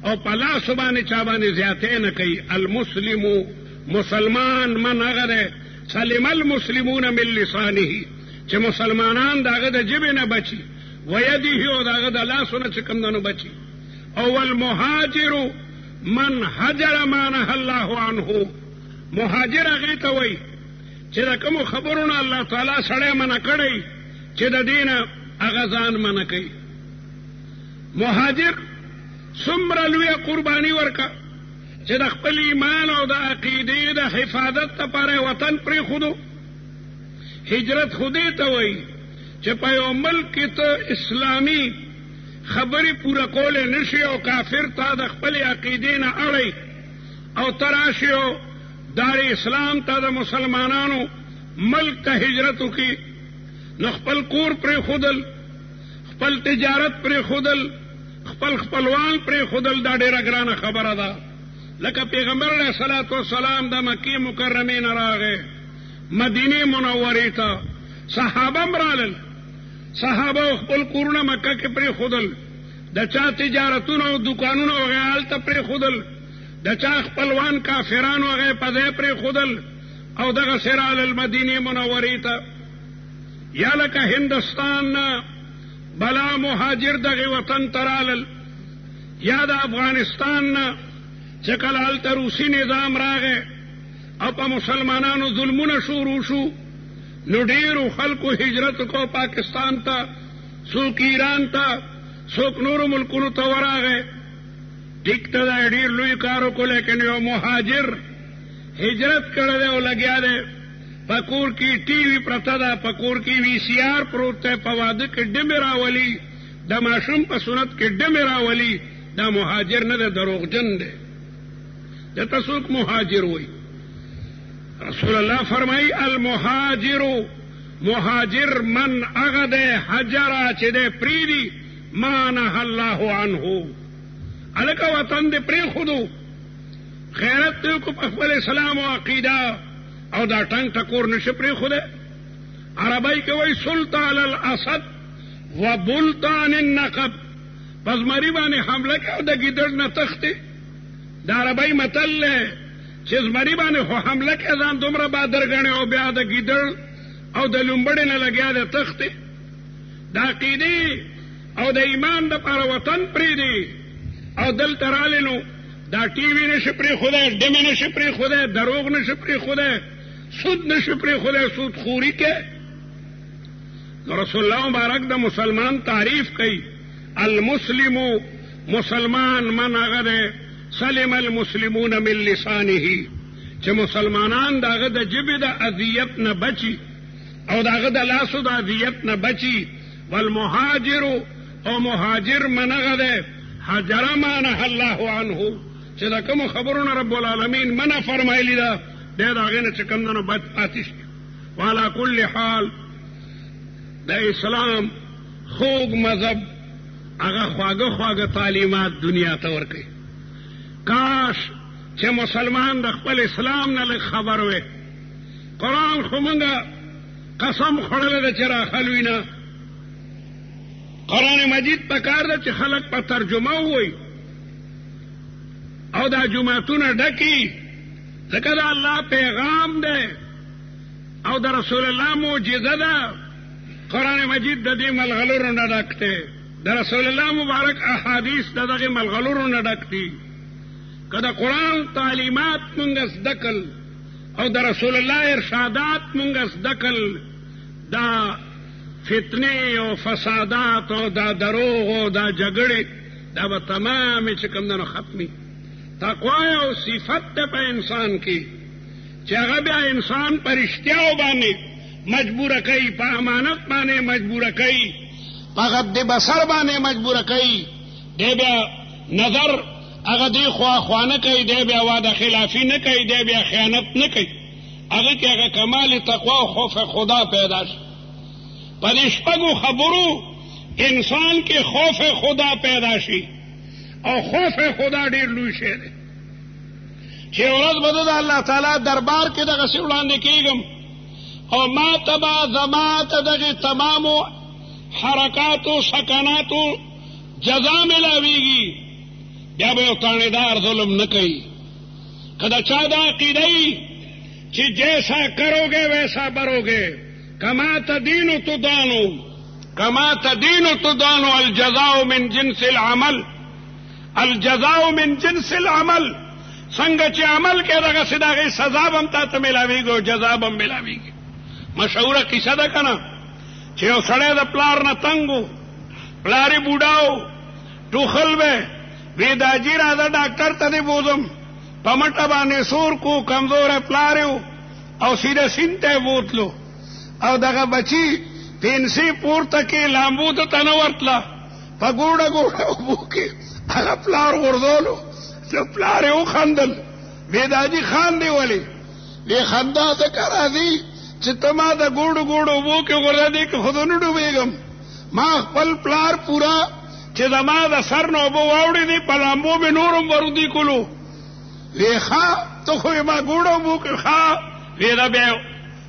او په لاسو باندې چا باندې زیاتې نه کوي. المسلم مسلمان من هغه دی سلم المسلمون من لسانه، چې مسلمانان د هغه د ژبې نه بچي، ویده او د هغه د لاسو نه چې کوم دنو بچي. او المهاجر من هجر ما نهى الله عنه، مهاجر هغې ته وایي چې د کومو خبرونه الله تعالی سړی منع کړی چې د دې نه هغه ځان منع کوي. مهاجر څومره لویه قرباني ورکه چې د خپل ایمان او د عقیدې د حفاظت لپاره وطن پرېښودو. هجرت خو دې ته وایي چې په یو ملک کې ته اسلامي خبرې پوره کولی نه شي او کافر ته د خپل عقیدې نه اړی او ته راشي او دار اسلام ته د مسلمانانو ملک ته هجرت وکړي، نو خپل کور پرېښودل، خپل تجارت پرېښودل، خپل خپلوان پرېښودل، دا ډېره ګرانه خبره ده. لکه پیغمبر علیه الصلاة والسلام د مکې مکرمې نه راغی مدینې منورې ته، صحابه هم رالل، صحابه خپل کورونه مکه کې پرېښودل، د چا تجارتونه او دوکانونه هغې هلته پرېښودل، د چا خپلوان کافرانو هغې په ځای پرېښودل او دغسې رالل مدینې منورې ته. یا لکه هندوستان نه بلا مهاجر دغه وطن ترالل، یا د افغانستان نه چې کله هلته روسي نظام راغی او په مسلمانانو ظلمونه شروع شو، نو ډېرو خلکو هجرت کو پاکستان ته، څوک ایران ته، څوک نورو ملکونو ته ورغی. ټیک ته دا ډېر لوی کار وکړو، لیکن یو مهاجر هجرت کړی دی او لګیا دی، په کور کې ټي وي پرته ده، په کور کې وي سی آر پروت دی، په واده کې ډمې راولي، د ماشوم په سنت کې ډمې راولي. دا مهاجر نه دی، دروغجن دی. دته څوک مهاجر وایي؟ رسول الله فرمایي المهاجر، مهاجر من هغه دی هجره چې دی پرېږدي ما نهى الله عنه، هلکه وطن دې پرېښودو، خیرت دې وکړو په خپل اسلام او عقیده او دا ټنګ ټکور نشي پرېښودی. عربی کې وایي سلطان الاسد و بلطان النقب، په زمري باندې حمله کوي او د ګیدړ نه تښتي. د عربی متل دی چې زمري باندې خو حمله کوي ځان دومره بادر ګڼي او بیا د ګیدړ او د لومبړې نه لګیا دی تښتي. د عقیدې او د ایمان دپاره وطن پرېږدي او دلته رالی نو دا ټي وي نشي پرېښودی، ډمې نشي پرېښودی، دروغ نشي پرېښودی، سود نشي پرېښودی، سود خوري کې. رسول الله مبارک د مسلمان تعریف کوي، المسلم مسلمان من هغه دی سلم المسلمون من لسانه، چې مسلمانان د هغه د ژبې د اذیت نه بچي او د هغه د لاسو د اذیت نه بچي. والمهاجر او مهاجر من هغه دی هجر ما نهى الله عنه، چې د کومو خبرونه رب العالمین منع فرمایلي ده دی د هغې نه چې کوم دنو بد پاتې شي. وعلى کل حال د اسلام خوږ مذهب هغه خواږه خواږه تعلیمات دنیا ته ورکوي. کاش چې مسلمان د خپل اسلام نه لږ خبر وي. قرآن خو مونږه قسم خوړلی ده چې راخلوي نه. قرآن مجید پکار ده چې خلک په ترجمه ووایي او دا جماعتونه ډکي، ځکه د الله پیغام دی او د رسول الله معجزه ده. قرآن مجید د دې ملغلرو نه ډک دی، د رسول الله مبارک احادیث د دغې ملغلرو نه ډک دي. که د قرآن تعلیمات مونږ زده کړل او د رسول الله ارشادات مونږ زده کړل، دا فتنې او فسادات او دا دروغ او دا جګړې دا به تمامې چې کوم دنو ختمي. تقوا او صفت ده په انسان کې چې هغه بیا انسان په رښتیاو باندې مجبوره کوي، په امانت باندې مجبوره کوي، په غض بصر باندې مجبوره کوي. دی بیا نظر هغه دی خوا نه کوي، دی بیا وعده خلافي نه کوي، دی بیا خیانت نه کوي. هغه کې هغه کمال تقوا او خوف خدا پیدا شي. په دې شپږو خبرو انسان کې خوف خدا پیدا شي او خوف خدا ډېر لوی شی دی چې ورځ به د الله تعالی دربار کې دغسې وړاندې کېږم او ما ته به زما ته دغې تمامو حرکاتو سکناتو جزا ملاویږي. بیا به یو تانیدار ظلم نه کوي. که د چا دا عقیده وي چې جیسا کروگے ویسا بروگے، کما تدین تدانو کما تدین تدانو، الجزاء من جنس العمل، الجزاء من جنس العمل. څنګه چې عمل کې دغسې د هغې سزا به هم تا ته ملاویږي او جزا به هم ملاویږي. مشهوره کیسه ده که نه چې یو سړی د پلار نه تنګ و، پلار یې بوډا و، ټوخل به وی داجي راځه ډاکټر ته دې بوځم. په مټه باندې سور کو، کمزوری پلار یې او سیده سیند ته یې بوتلو او دغه بچي پینسي پورته کې لامبو ته ته نه ورتله، په ګوډه ګوډه اوبو کې هغه پلار غورځولو. نو پلار یې وخندل، وی داجي خاندې ولې؟ وی خندا ځکه راځي چې ته ما د ګوډو ګوډو اوبو کې غورځېدې که خو زه نه ډوبېږم. ما خپل پلار پوره چې زما د سر نه اوبه واوړې دي په لامبو مې نور هم ورودي کولو. وی ښه ته خو یې ما ګوډو اوبو کې ښه وی دا بیا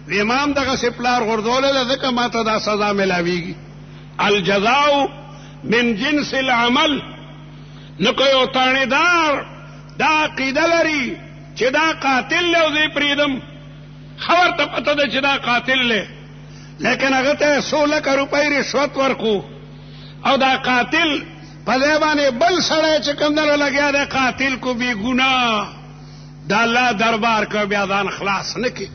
وی ما هم دغسې پلار غورځولی ده ځکه ما ته دا سزا ملاویږي. الجزاء من جنس العمل. نو که یو تانیدار دا عقیده لري چې دا قاتل دی او زه یې پرېږدم، ښه ورته پته ده چې دا قاتل دی، لیکن هغه ته 100 لکه روپۍ رشوت ورکو او دا قاتل په ځای باندې بل سړی چې کوم دنو لګیا دی قاتل کو بې ګناه د الله دربار که بیا ځان خلاص نه کړي.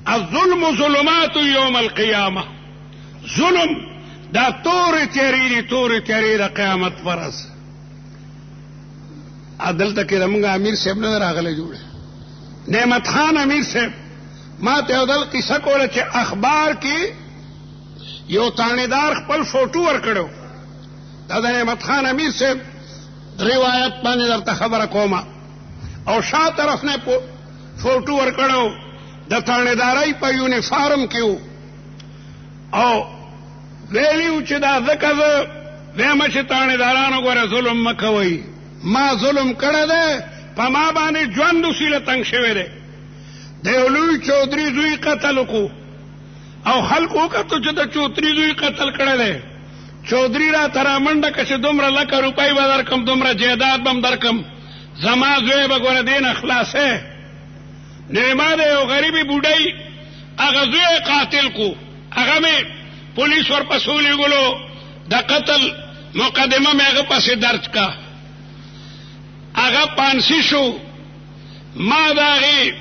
الظلم ظلمات یوم القیامه. ظلم دا تورې تیارې دي، تورې تیارې د قیامت ورځ. دلته کې زموږ امیر صاحب نه راغلی جوړه نعمت خان امیر صاحب ما ته یو ځل قصه کوله چې اخبار کې یو تانیدار خپل فوټو ورکړو. دا د نعمت خان امیر صاحب روایت باندې درته خبره کومه. او شا طرف نه فوټو ورکړو د تانیدارۍ په یونیفارم کې و او ویلی و چې دا ځکه زه ویمه چې تانیدارانو ګوره ظلم مه کوئ، ما ظلم کړی دی، په ما باندې ژوند وسیله تنګ شوی دی. د یو لوی چودري زوی قتل وکړو او خلکو وکتو چې د چودري زوی قتل کړی دی. چودري راته رامنډه که چې دومره لکه روپۍ به درکم، دومره جایداد به م درکم، زما زوی به ګوره دې نه خلاصی. نو ما د یو غریبې بوډۍ هغه زوی قاتل کو، هغه مې پولیس ورپسې ولېږلو، د قتل مقدمه مې هغه پسې درج کا. هغه پانسی شو. ما د هغې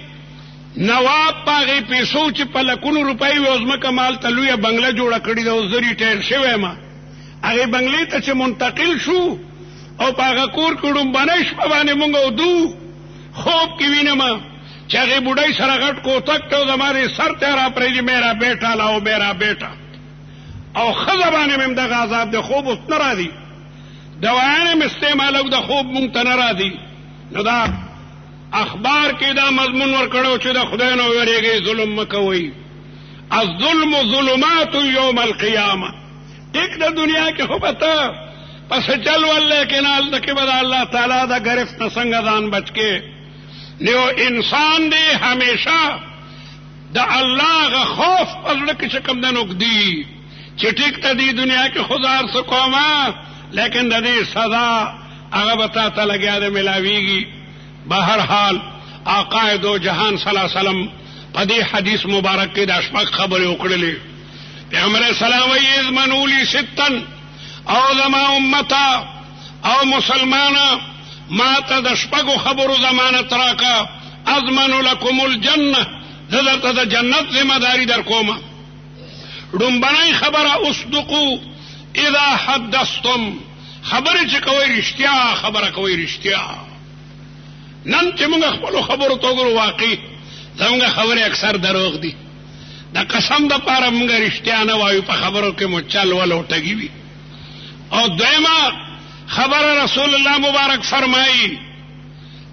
نواب په هغې پیسو چې په لکونو روپۍ وي او زمکه مالته لویه بنګله جوړه کړې ده، اوس زه ریټایر شوی یم. هغې بنګلې ته چې منتقل شو او په هغه کور کې ډومبنۍ شپه باندې مونږ اودو، خوب کې وینم چې هغې بوډۍ سره غټ کوتک ته او زما دې سر ته راپرېږي میرا بیٹا لاؤ میرا بیٹا، او ښځه باندې مې هم دغه عذاب دی. خوب اوس نه راځي، دوايانې مې استعمالو، د خوب مونږ ته نه راځي. نو دا اخبار کې دا مضمون ورکړو چې د خدای نه ویریږئ، ظلم مه کوئ. الظلم ظلمات یوم القیامه. ټیک د دنیا کې خو به ته پس چل ول، لیکن هلته کې به د الله تعالی د گرفت نه څنګه ځان بچ کې. نو انسان دی همیشه د الله غ خوف په زړه کې چې کوم دنو ږدي چې ټیک ته دې دنیا کې خو زه هر څه کومه، لیکن د دې سزا هغه به تا ته لګیا ده ملاویږي. بهر حال آقا دو جهان صلی الله علیه وسلم په دې حدیث مبارک کې د شپږ خبرې وکړلې. پیغمبر اسلام وایي اضمنوا لي ستا، او زما امتا او مسلمانا ما ته د شپږو خبرو ضمانت راکا. اضمن لكم الجنه، زه درته د جنت ذمہ داری در کومه. ډومبنۍ خبره اصدقوا اذا حدثتم، خبرې چې کوئ رښتیا خبره کوئ رښتیا. نن چې موږ خپلو خبرو ته وګورو واقعي زموږ خبرې اکثر دروغ دي. د قسم دپاره موږ رښتیا نه وایو، په خبرو کې مو چل ول او ټګي وي. او دویمه خبره رسول الله مبارک فرمایي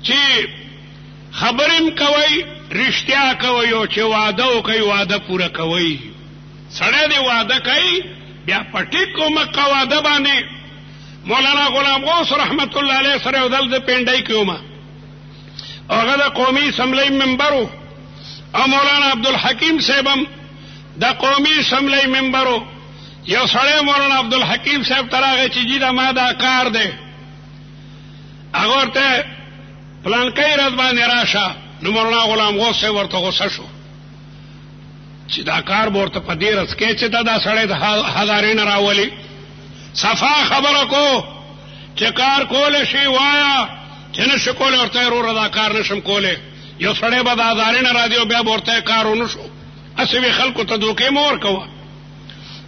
چې خبرې کوئ رښتیا کوئ، او چې وعده وکئ وعده پوره کوئ. سړی دی وعده کوي بیا په ټیکو مکه وعده باندې. مولانا غلام غوث رحمت الله علیه سره یو ځل د پنډۍ کې ومه، هغه د قومي اسمبلۍ ممبرو، او مولانا عبدالحکیم صاحب هم د قومي اسمبلۍ ممبرو. یو سړی مولانا عبدالحکیم صاحب ته راغی چې جی دا ما دا کار دی، هغه ورته پلانکۍ ورځ باندې راشه. نو مولانا غلام غوث صاحب ورته غوسه شو چې دا کار به ورته په دې ورځ کې چې دا سړی د هزارې نه راولي. صفا خبره کو چې کار کولی شي وایه، چې نشي کولی ورته یې وروره دا کار نشم کولی. یو سړی به د هزارې نه راځي او بیا به ورته کار ونه شو. هسې وي خلکو ته دوکې مه ورکوه.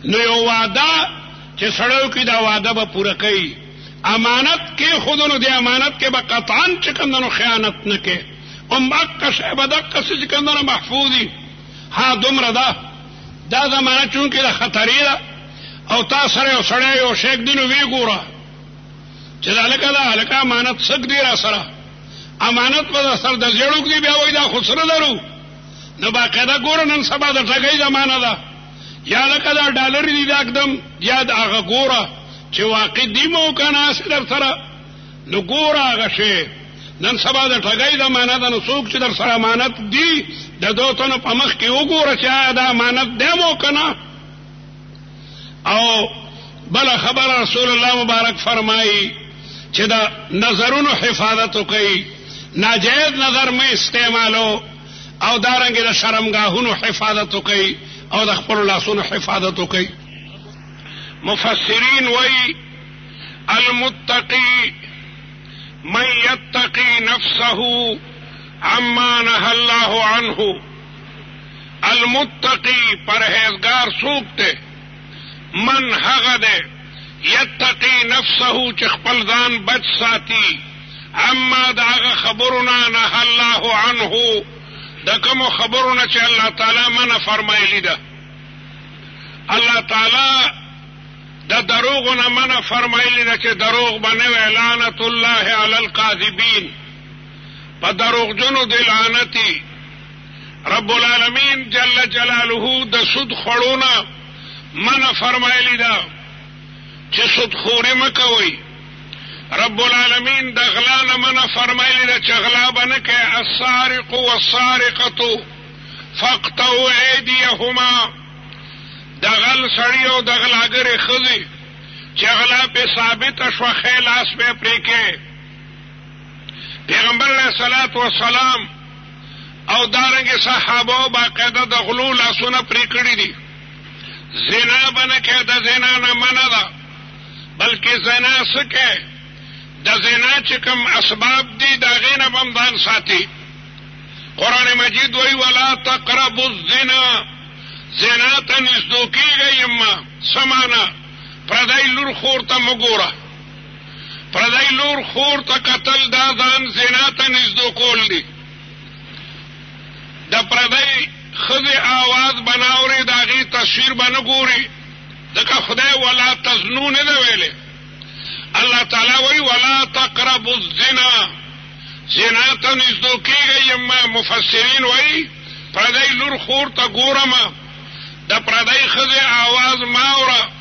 نو یو وعده چې سړی وکړي دا وعده به پوره کوي. امانت کېښودو نو د امانت کې به قطعا چې کوم دی نو خیانت نه کوي. همدقه شی به دقسې چې کوم دی نو محفوظ وي. ها دومره ده دا زمانه چونکې د خطرې ده، او تا سره یو سړی یو شیک دی نو ویې ګوره چې دا هلکه امانت سک دی را سره، امانت به در سره د زیړوک دی، بیا وایي دا خو سره لرو. نو باقاعده ګوره نن سبا د ټګۍ زمانه ده، یا لکه دا ډالر دي دا اقدم، یا د هغه ګوره چې واقع دی مو که نه هسې در سره. نو ګوره هغه شی نن سبا د ټګۍ زمانه ده. نو څوک چې در سره امانت دی د دو تنو په مخ کې وګوره چې آیا دا امانت دی مو که نه. او بله خبره رسول الله مبارک فرمایي چې د نظرونو حفاظت وکړئ، ناجایز نظر مه استعمالو، او دارنګې د شرمګاهونو حفاظت وکړئ، او د خپلو لاسونو حفاظت وکړئ. مفسرین وایي المتقی من یتقی نفسه عما نهى الله عنه. المتقی پرهیزگار څوک دی؟ من هغه دی یتقی نفسه چې خپل ځان بچ ساتي، اما د هغه خبرونه نهى الله عنه، د کومو خبرونه چې الله تعالی منع فرمایلی ده. الله تعالی د دروغو نه منع فرمایلی ده چې دروغ به نه وي. لعنت الله علی الکاذبین، په دروغجنو دی لعنتي. رب العالمین جل جلاله د سود خوړونه منع فرمایلی ده چې سودخوري مه کوئ. رب العالمین د غلا نه منع فرمایلی ده چې غلا به نه کوئ. السارق والسارقة فاقطعوا ایدیهما، د غل سړي او د غلاګرې ښځې چې غلا پې ثابته شوه ښی لاس به یې پرې کوې. پیغمبر علیه الصلاة والسلام او دارنګې صحابه باقاعده د غلو لاسونه پرې کړي دي. زنا به نه کوې، د زنا نه منع ده، بلکې زنا څه کوې د زنا چې کوم اسباب دي د هغې نه به هم ځان ساتي. قرآن مجید وایي ولا تقربوا الزنا، زنا ته نږدې کېږئ یم. څه معنا؟ پردی لور خور ته مه ګوره. پردی لور خور ته کتل دا ځان زنا ته نږدې کول دي. د پردی ښځې آواز به نه اورې، د هغې تصویر به نه ګوري، ځکه خدای ولا تزنو نه ده ویلې. الله تعالی وایي ولا تقربوا الزنا، زنا ته نږدې کېږئ یم. مفسرین وایي پردی لور خور ته ګورم، د پردی ښځې آواز ما اوره،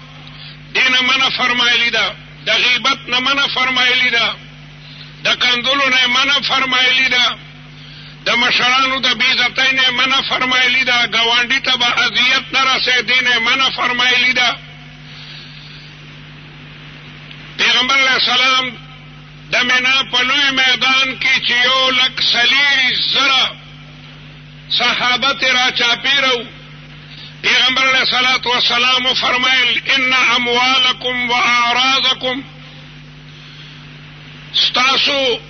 دې نه منع فرمایلي ده، د غیبت نه منع فرمایلي ده، د کندلو نه منع فرمایلي ده، د مشرانو د بېعزتۍ نه منع فرمایلي ده، ګاونډي ته به اذیت نه رسې، دې نه منع فرمایلي ده. پیغمبر علیه السلام د منا په لوی میدان کې چې 1,40,000 صحابه ترې راچاپېره، پیغمبر علیه الصلاة والسلام فرمایل ان اموالکم و اعراضکم، ستاسو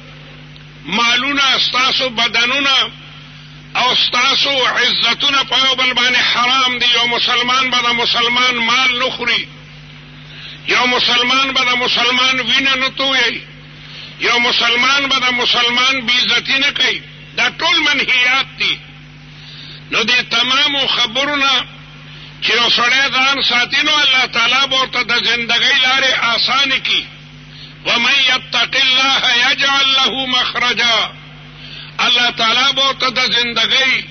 مالونه، ستاسو بدنونه او ستاسو عزتونه په یو بل باندې حرام دي. یو مسلمان به د مسلمان مال نه خوري، یو مسلمان به د مسلمان وینه نه تویي، یو مسلمان به د مسلمان بېعزتي نه کوي. دا ټول منهیات دي. نو دې تمامو خبرونه چې یو سړی ځان ساتي، نو الله تعالی به ورته د زندګۍ لارې آسانې کړي. ومن یتق الله یجعل له مخرجا، الله تعالی به ورته د زندګۍ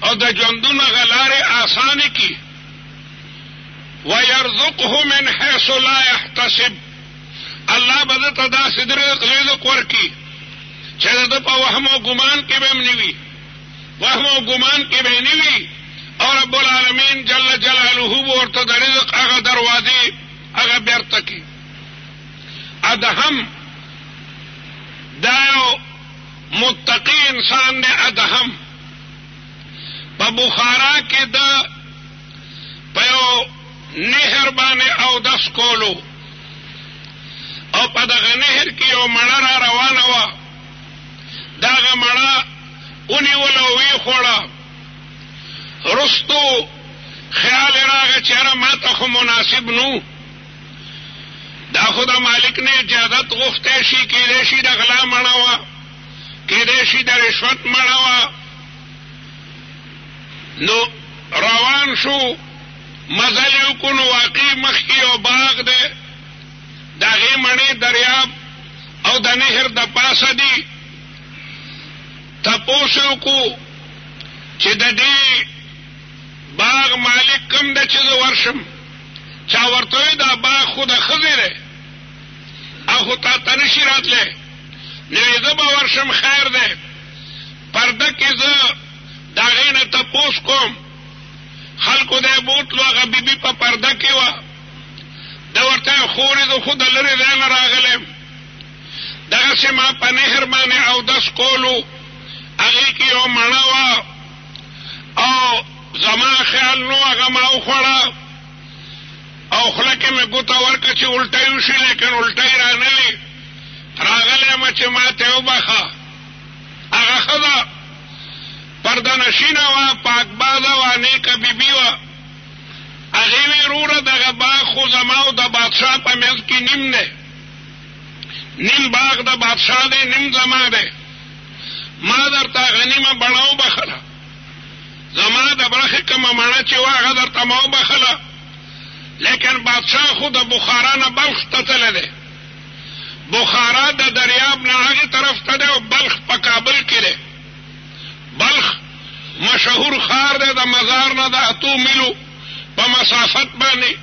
او د ژوندونه هغه لارې آسانې کړي. ويرزقه من حيث لا يحتسب، الله به دته داسې رزق ورکړي چې د په وهم او ګمان کې به هم نه وي، وهم او ګمان کې به نه وي. او رب العالمین جل جلاله به ورته د رزق هغه دروازې هغه بیرته کړي. ادهم دا یو متقی انسان دی. ادهم په بخارا کې د په یو نهر باندې اودس کولو، او په دغه نهر کې یو مڼه را روانه وه، دغه مڼه ونیوله او ویې خوړه. رستو خیال راغی چې یاره ما ته خو مناسب نو، دا خو د مالک نه اجازت غوښتی شي، کېدی شي د غلا مڼه وه، کېدی شي د رشوت مڼه وه. نو روان شو، مزل یې وکړو، نو واقعي مخکې یو باغ دی، د هغې مڼې دریاب او د نهر د پاسه دي. تپوس یې وکړو چې د دې باغ مالک کوم دی چې زه ورشم؟ چا ورته وایي دا باغ خو د ښځې دی، او خو تا ته نشي راتلی. نو یې زه به ورشم، خیر دی. پرده کې زه د هغې نه تپوس کوم، خلکو دی بوتلو، هغه بیبي په پرده کې وه. ده ورته ویل خورې زه خو د لرې ځای نه راغلی یم، دغسې ما په نهر باندې اودس کولو، هغې کې یو مڼه وه، او زما خیال نو هغه ما وخوړه، او خوله کې مې ګوته ورکړه چې الټی وشي، لیکن الټی رانلې. راغلی یم چې ما ته وبخه. هغه ښځه پرده نشینه وه، پاکبازه وه، نیکه بیبي وه. هغې وی وروره دغه باغ خو زما او د بادشاه په منځ کې نیم دی، نیم باغ د بادشاه دی، نیم زما دی. ما درته هغه نیمه بڼه وبخله، زما د برخې کومه مڼه چې وه هغه درته ما وبخله، لیکن بادشاه خو د بخارا نه بلخ ته تللی دی. بخارا د دریاب نه هغې طرف ته دی، او بلخ په کابل کې دی. بلخ مشهور ښار دی، د مزار نه د 8 میلو په مسافت باندې.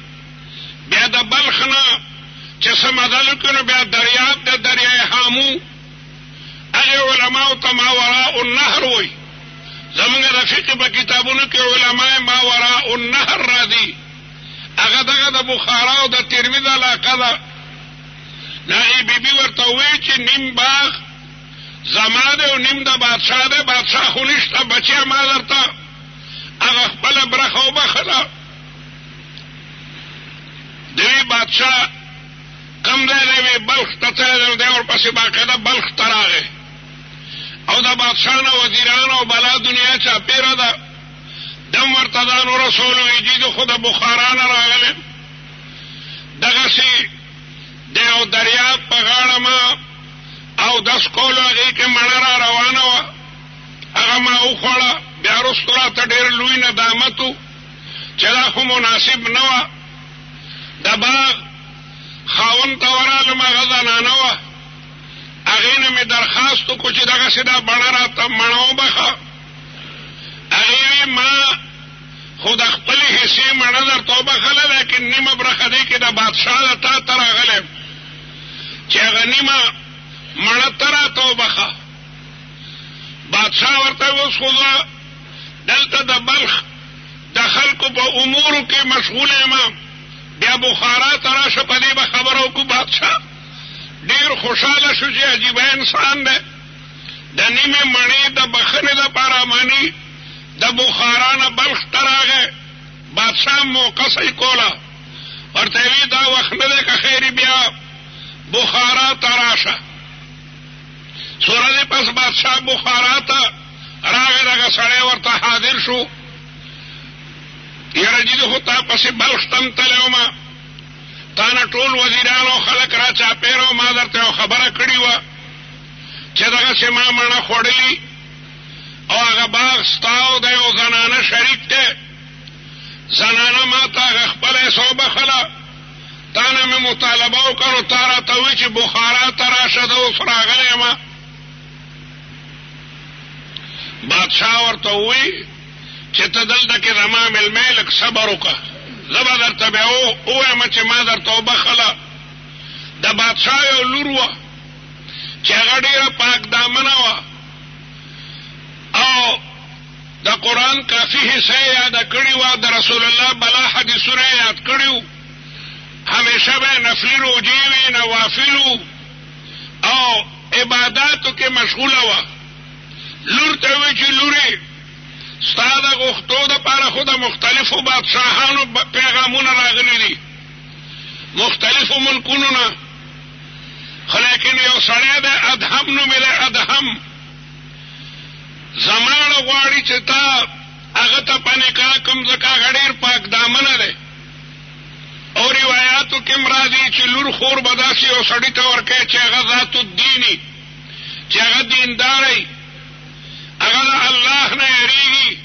بیا د بلخ نه چې څه مزل وکړو، نو بیا دریاب د دریای هامو، هغې علماو ته ماوراء النهر وایي. زمونږ د فقه په کتابونو کې علما ماوراء النهر راځي. هغه دغه د بخارا او د ترمذ علاقه ده. نو هغې بیبي ورته ووایي چې نیم باغ زما دی او نیم د بادشاه دی، بادشاه خو نشته، بچیه ما درته هغه خپله برخه وبخله. دوی بادشاه کم ځای دی، وی بلخ ته تللی دی، دی ورپسې پسې باقاعده بلخ ته راغی او د بادشاه نه وزیران او بلا دنیا چاپېره ده دم ورته دا نوره سول ویجي زه خو د بخارا نه راغلم دغسې د یو دریاب په غاړه ما اودس کولو هغې کې مڼه را روانه وه هغه ما وخوړه بیا وروستو راته ډېر لوی ندامت و چې دا خو مناسب نه وه د باغ خاوند ته ورغلم هغه زنانه وه هغې نه مې درخواست وکړو چې دغسې دا بڼه راته مڼه وبخه هغې وی ما خو د خپلې حصې مڼه درته وبخله لیکن نیمه برخه دی کې د بادشاه د تا ته راغلی چې هغه نیمه مڼه ته راته وبخه بادشاه ورته اوس خو زه دلته د بلخ د خلکو په امورو کې مشغول یم بیا بخارا ته راشه په دې به خبره وکړو بادشاه ډېر خوشحاله شو چې عجیبه انسان دی د نیمې مڼې د بخښنې دپاره معنی د بخارا نه بلخ ته راغی بادشاه موقع صحیح کوله ورته وی دا وخت نه دی که خیري بیا بخارا ته راشه څو ورځې پس بادشاه بخارا ته راغی دغه سړی ورته حاضر شو یاره جي زه خو تا پسې بلخ تم تلی ومه تا نه ټول وزیران او خلک را چاپېره ما درته یو خبره کړې وه چې دغسې ما مڼه خوړلي او هغه باغ ستا او د یو زنانه شریک دی زنانه ما ته هغه خپله حصه وبخله تا نه مې مطالبه وکړو تا راته وایي چې بخارا ته راشه زه اوس راغلی یم بادشاه ورته ووایي چې ته دلته کې زما مېلمه لږ صبر وکړه زه به درته بیا ووایم چې ما درته وبخله د بادشاه یو لور وه چې هغه ډېره پاک دامنه وه او د قرآن کافي حصه یې یاده کړې وه د رسول الله بلا حدیثونه یې یاد کړي وو همیشه به نفلي روجې وي نوافل او عباداتو کې مشغوله وه لور ته وایي چې لورې ستا د غوښتو دپاره خو د مختلفو بادشاهانو پیغامونه راغلي دي مختلفو ملکونو نه خو لیکن یو سړی دی ادهم نومې دی ادهم زماړه غواړي چې تا هغه ته په نکاح کم ځکه هغه ډېر پاک دامنه دی او روایاتو کې هم راځي چې لور خور به داسې یو سړي ته ورکوي چې هغه ذات الدیني چې هغه دینداری هغه د الله نه یریږي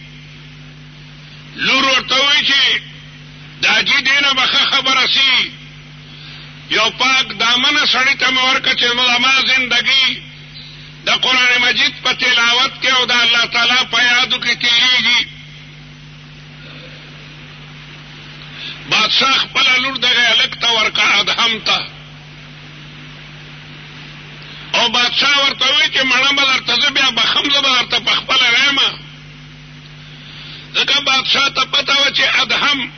لور ورته وایي چې د حاجي دې نه به ښه خبره سي یو پاک دامنه سړي ته مې ورکړه چې زما زندګي د قرآن مجید په تلاوت کې او د الله تعالی په یادو کې تېرېږي بادشاه خپله لور دغه هلک ته ورکړه ادهم ته او بادشاه ورته وایي چې مڼه به درته زه بیا بخم زه به درته په خپله ویمه ځکه بادشاه ته پته وه چې ادهم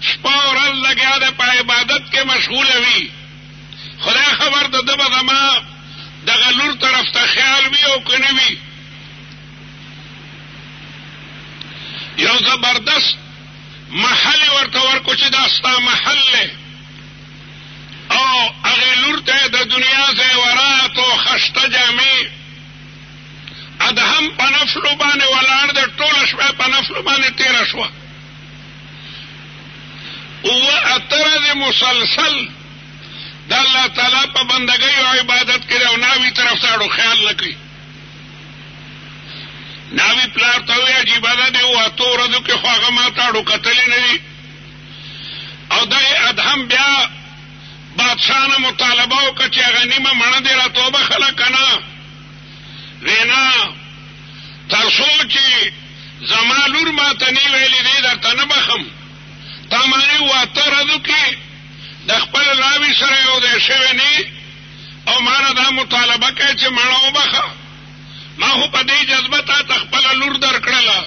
شپه ورځ لګیا دی په عبادت کې مشغوله وي خدای خبر د ده به زما دغه لور طرف ته خیال وي او که نه وي یو زبردست محل یې ورته ورکړو چې دا ستا محل دی او هغې لور ته د دنیا زیورات او خشته جامې ادهم په نفلو باندې ولاړ دی ټوله شپه په نفلو باندې تېره شوه اوه اته ورځې مسلسل د الله تعالی په بندګۍ او عبادت کې او ناوي طرف ته اړو خیال نه کوي ناوي پلار ته وایي عجیبه ده دی اوه اتو ورځو کې خو هغه ما ته اړو کتلې نه دي او دغې ادهم بیا بادشاه نه مطالبه وکړه چې هغه نیمه مڼه دې راته وبخله که نه وی نه تر څو چې زما لور ما ته نه ویلې دی درته نه بخم تا معنې اوه اته ورځو کې د خپل راوي سره یو دی شوی نه او ما نه دا مطالبه کوي چې مڼه وبخه ما خو په دې جذبه تا ته خپله لور درکړله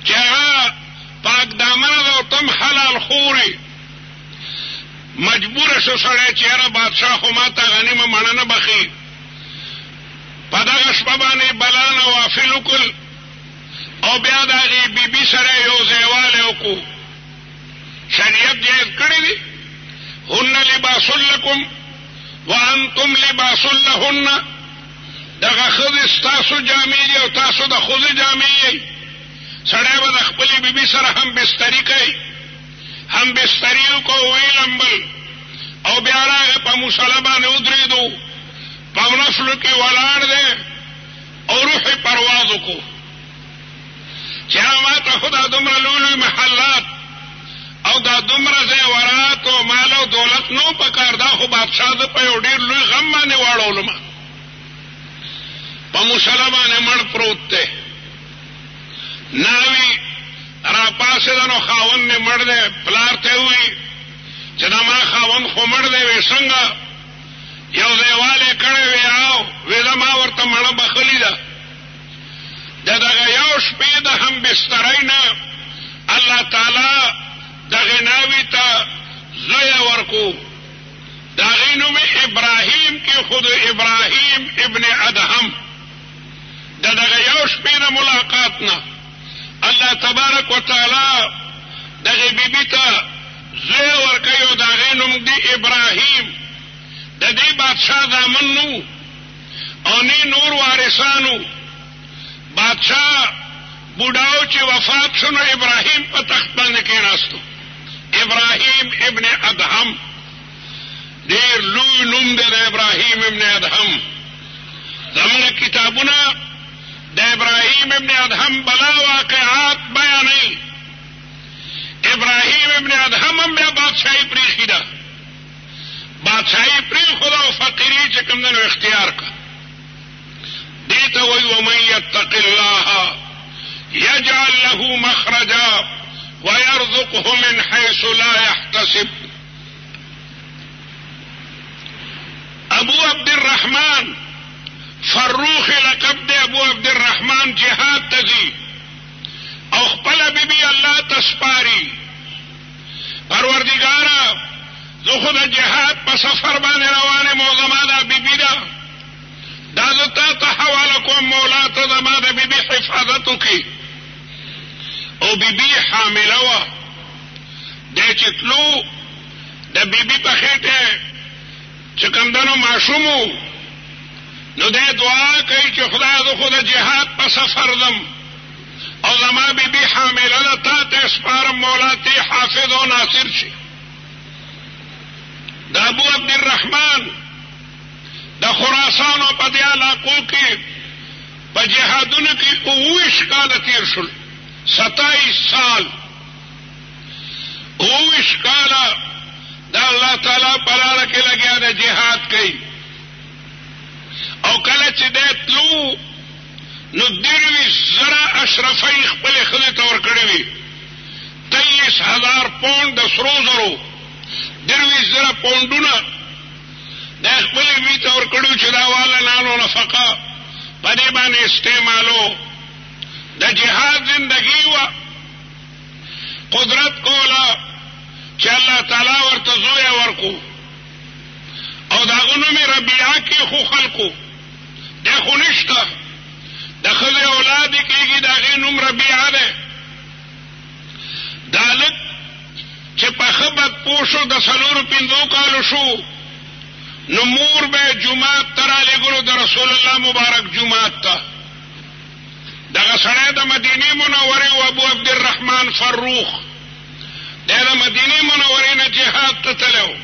چې هغه پاک دامنه ده او تم حلال خورې مجبوره شو سړی چې یاره بادشاه خو ما ته هغه نیمه مڼه نه بخي په دغه شپه باندې بلا نوافل وکړل او بیا د هغې بیبي سره یو ځایوالی وکړو شریعت جایز کړی دی هن لباس لکم وانتم لباس لهن دغه ښځې ستاسو جامې دي او تاسو د ښځې جامې یې. سړی به د خپلې بیبي سره هم بستري کوي، هم بستري وکړو، ویې لمبل او بیا راغی په مصله باندې ودرېدو، په نفلو کې ولاړ دی او روح پرواز وکړو چې ما ته خو دا دومره لوی لوی محلات او دا دومره زیورات او مال او دولت نو پکار، دا خو بادشاه زه په یو ډېر لوی غم باندې واړولم. په مصله باندې مړ پروت دی، ناوی را پاسېده نو خاوند مې مړ دی. پلار ته ووایي چې دا ما خاوند خو مړ دی. وی څنګه؟ یو دیوال یې کړی وی او وی دا ما ورته مړه بخلي ده. د دغه یو شپې د هم بسترۍ نه الله تعالی دغه ناوی ته زوی ورکو. د هغې نوم ابراهیم کې خود ابراهیم ابن ادهم. د دغه یو شپې د ملاقات نه الله تبارک وتعالی دغه بیبي ته زوی ورکوي او د هغې نوم دی ابراهیم. د دې بادشاه زامن نو او نه نور وارثانو. بادشاه بوډاو چې وفات شو نو ابراهیم په تخت باندې کېناستو. ابراهیم ابن ادهم ډېر لوی نوم دی د ابراهیم ابن ادهم. زموږ کتابونه د ابراهیم ابن ادهم بلا واقعات بیانوي. ابراهیم ابن ادهم هم بیا بادشاهي پرېښې ده، بادشاهي پرېښوده او فقیري چې کوم دی نو اختیار کړه. دې ته وایي ومن یتق الله یجعل له مخرجا ويرزقه من حيث لا يحتسب. ابو عبد الرحمن فروخ لقب دی. ابو عبد الرحمن جهاد ته ځي او خپله بیبي الله ته سپاري. پروردګاره زه خو د جهاد په سفر باندې روان یم او زما دا بیبي ده، دا زه تا ته حواله کوم، مولا ته زما د بیبي حفاظت وکړي. او بیبي حامله وه. دی چې تلو د بیبي په خېټه چې کوم دی نو ماشوم و، نو دی دعا کوي چې خدای زه خو د جهاد په سفر ځم او زما بیبي حامله ده، تا ته سپارم، مولا ته حافظ او ناصر شي. د ابو عبد الرحمن د خراسان او په دې علاقو کې په جهادونو کې 29 کاله تېر شول. 27 سال 29 کاله د الله تعالی په لاره کې لګیا د جهاد کوي. او کله چې دی تلو نو 23,000 اشرفۍ خپلې ښځې ته ورکړې وي. 23,000 پونډ د سرو زرو، 23,000 پونډونه د خپلې بیبي ته ورکړو چې دا واله نانو نفقه په دې باندې استعمالو. د جهاد زندگی وه، قدرت کوله چې الله تعالی ورته زوی ورکو. او د هغه نوم یې ربیعه کېښو خلکو. دی خو نشته، د ښځې اولاد یې کېږي، د هغې نوم ربیعه دی. دا هلک چې په ښه بدپوه شو، د 4-5 کالو شو، نو مور به جومات ته رالېږلو، د رسول الله مبارک جومات ته. دغه سړی د مدینې منورې و ابو عبد الرحمن فروخ. دی د مدینې منورې نه جهاد ته تللی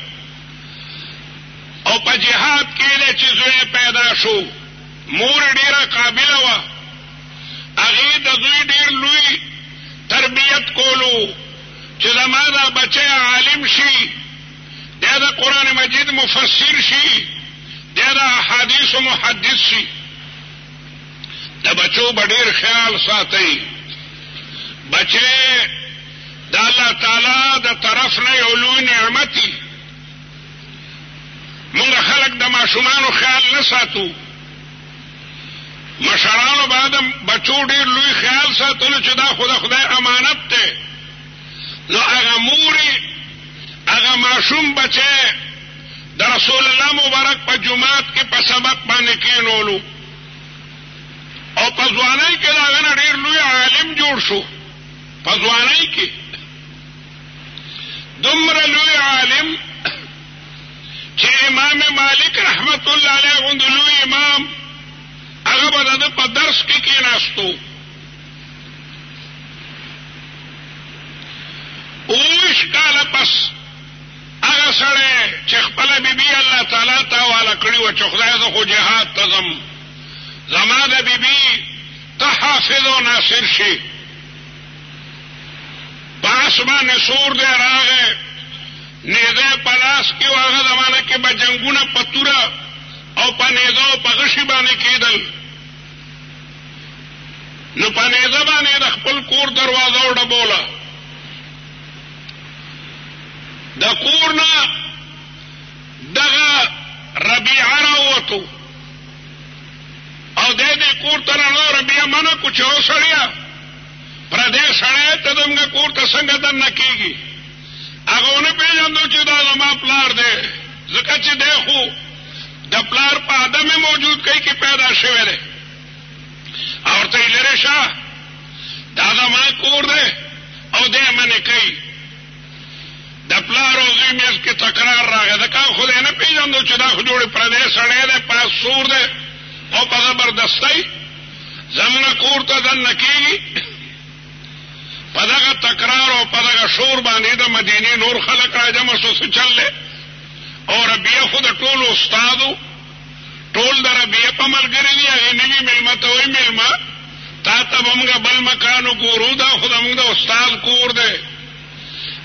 او په جهاد کې دی چې زوی پیدا شو. مور ډېره قابله وه، هغې د زوی ډېر لوی تربیت کولو چې زما دا بچی عالم شي، دی د قرآن مجید مفسر شي، دی د احادیثو محدث شي. د بچو به ډېر خیال ساتئ. بچی د الله تعالی د طرف نه یو لوی نعمت دی. مونږ خلک د ماشومانو خیال نه ساتو. مشرانو به د بچو ډېر لوی خیال ساتلو چې دا خو د خدای امانت دی. نو هغه مورې هغه ماشوم بچی د رسول الله مبارک په جومات کې په سبق باندې کېنولو او په ځوانۍ کې د هغه نه ډېر لوی عالم جوړ شو. په ځوانۍ کې دومره لوی عالم چې امام مالک رحمت الله علیه غوندې لوی امام هغه به د ده په درس کې کېناستو. 19 کاله پس هغه سړی چې خپله بیبي الله تعالی ته حواله کړې وه چې خدای زه خو جهاد ته ځم، زما د بیبي ته حافظ او ناصر شي. په اسمان سور دی راغی، نیزه په لاس کې و. هغه زمانه کې به جنګونه په توره او په نیزه او په غشي باندې کېدل. نو په نیزه باندې د خپل کور دروازه وډبوله. د کور نه دغه ربیعه راووتو او دې کور ته رانو. ربیعه منع کو چې او سړیه پردی سړی ته زموږ کور ته څنګه دننه کېږي. هغه ونه پېژندو چې دا زما پلار دی، ځکه چې دی خو د پلار په عدم موجود کوي کې پیدا شوی دی. او ورته یې لرې شه دا زما کور دی او دی منې کوي. د پلار او زوی میز کې تکرار راغی. ځکه خو دی نه پېژندو چې دا خو جوړې پردی سړی دی، پاس سور دی او په زبردستۍ زموږ کور ته دننه کېږي. په دغه تکرار او په دغه شور باندې د مدینې نور خلک راجمع شو. څه چل دی؟ او ربیعه خو د ټولو استاد و، ټول د ربیعه په ملګري دي. هغې نوي مېلمه ته وایي مېلمه تا ته به موږ بل مکان وګورو، دا خو زموږ د استاد کور دی.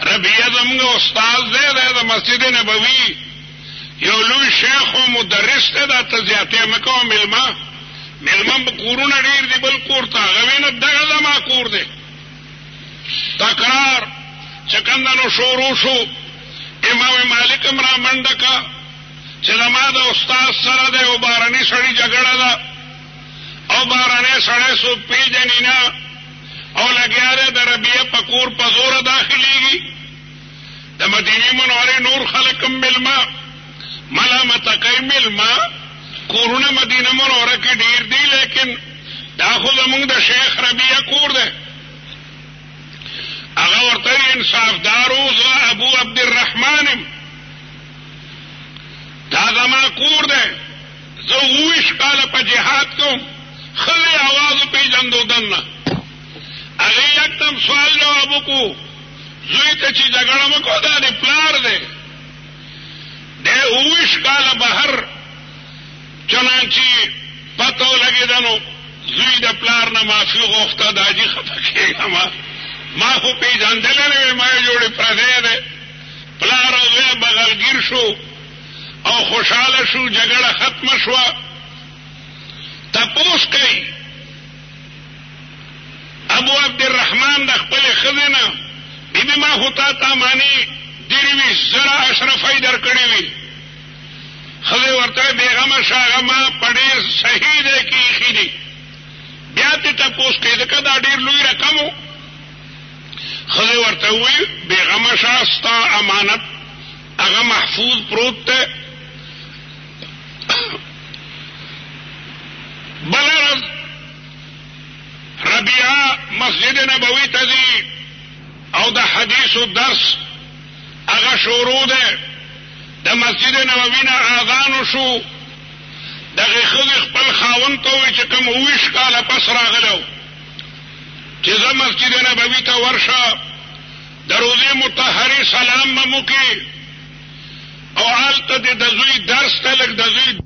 ربیعه زموږ استاد دی، دی د مسجد نبوي یو لوی شیخ او مدرس دی. دا ته زیاتې مه کوه مېلمه، مېلمه کورونه ډېر دي بل کور ته. هغه وایي نه دغه زما کور دی. تکرار چکندنو شروع شو. امام مالک هم را منډه کا چې زما د استاد سره دی او بارني سړي جګړه ده او بارنی سړی څوک پیژني نه او لګیا دی د ربیعه په کور په زوره داخلېږي. د مدینې منورې نور خلک هم مېلمه ملامته کوي. مېلمه کورونه مدینه منوره کې ډېر دي، لیکن دا خو زموږ د شیخ ربیعه کور دی. هغه ورته انصافدار و. زه ابو عبدالرحمن یم، دا زما کور دی. زه 19 کاله په جهاد کوم. ښځې اواز وپېژندو دننه. هغې یکدم سوال جواب وکړو زوی ته چې جګړه مه کوه دا د پلار دی. دی 19 کاله بهر چنانچې پته ولګېده نو زوی د پلار نه معافي غوښته. دا حاجي خفه کېږم ما خو پیژندلی نه وې، ما یې جوړې پردی دی. پلار او زوی بغلګیر شو او خوشحاله شو، جګړه ختمه شوه. تپوس کوي ابو عبدالرحمن د خپلې ښځې نه بیبي ما خو تا ته ماني 23,000 اشرفۍ درکړې وي. ښځې ورته بېغمه شه هغه ما په ډېر صحیح دی کې ایښي دي. بیا ترې تپوس کوي ځکه دا ډېر لوی رقم و. ښځې ورته ووایي بېغمه شه ستا امانت هغه محفوظ پروت دی. بله ورځ ربیعه مسجد نبوي ته ځي او د حدیثو درس هغه شروع دی. د مسجد نبوي نه اذان وشو. دغې ښځې خپل خاوند ته ووایي چې کوم 19 کاله پس راغلی و چې زه مسجد نبوي ته ورشه، د روضې مطهرې سلام به مو کې او هلته د زوی درس ته لږ د زوی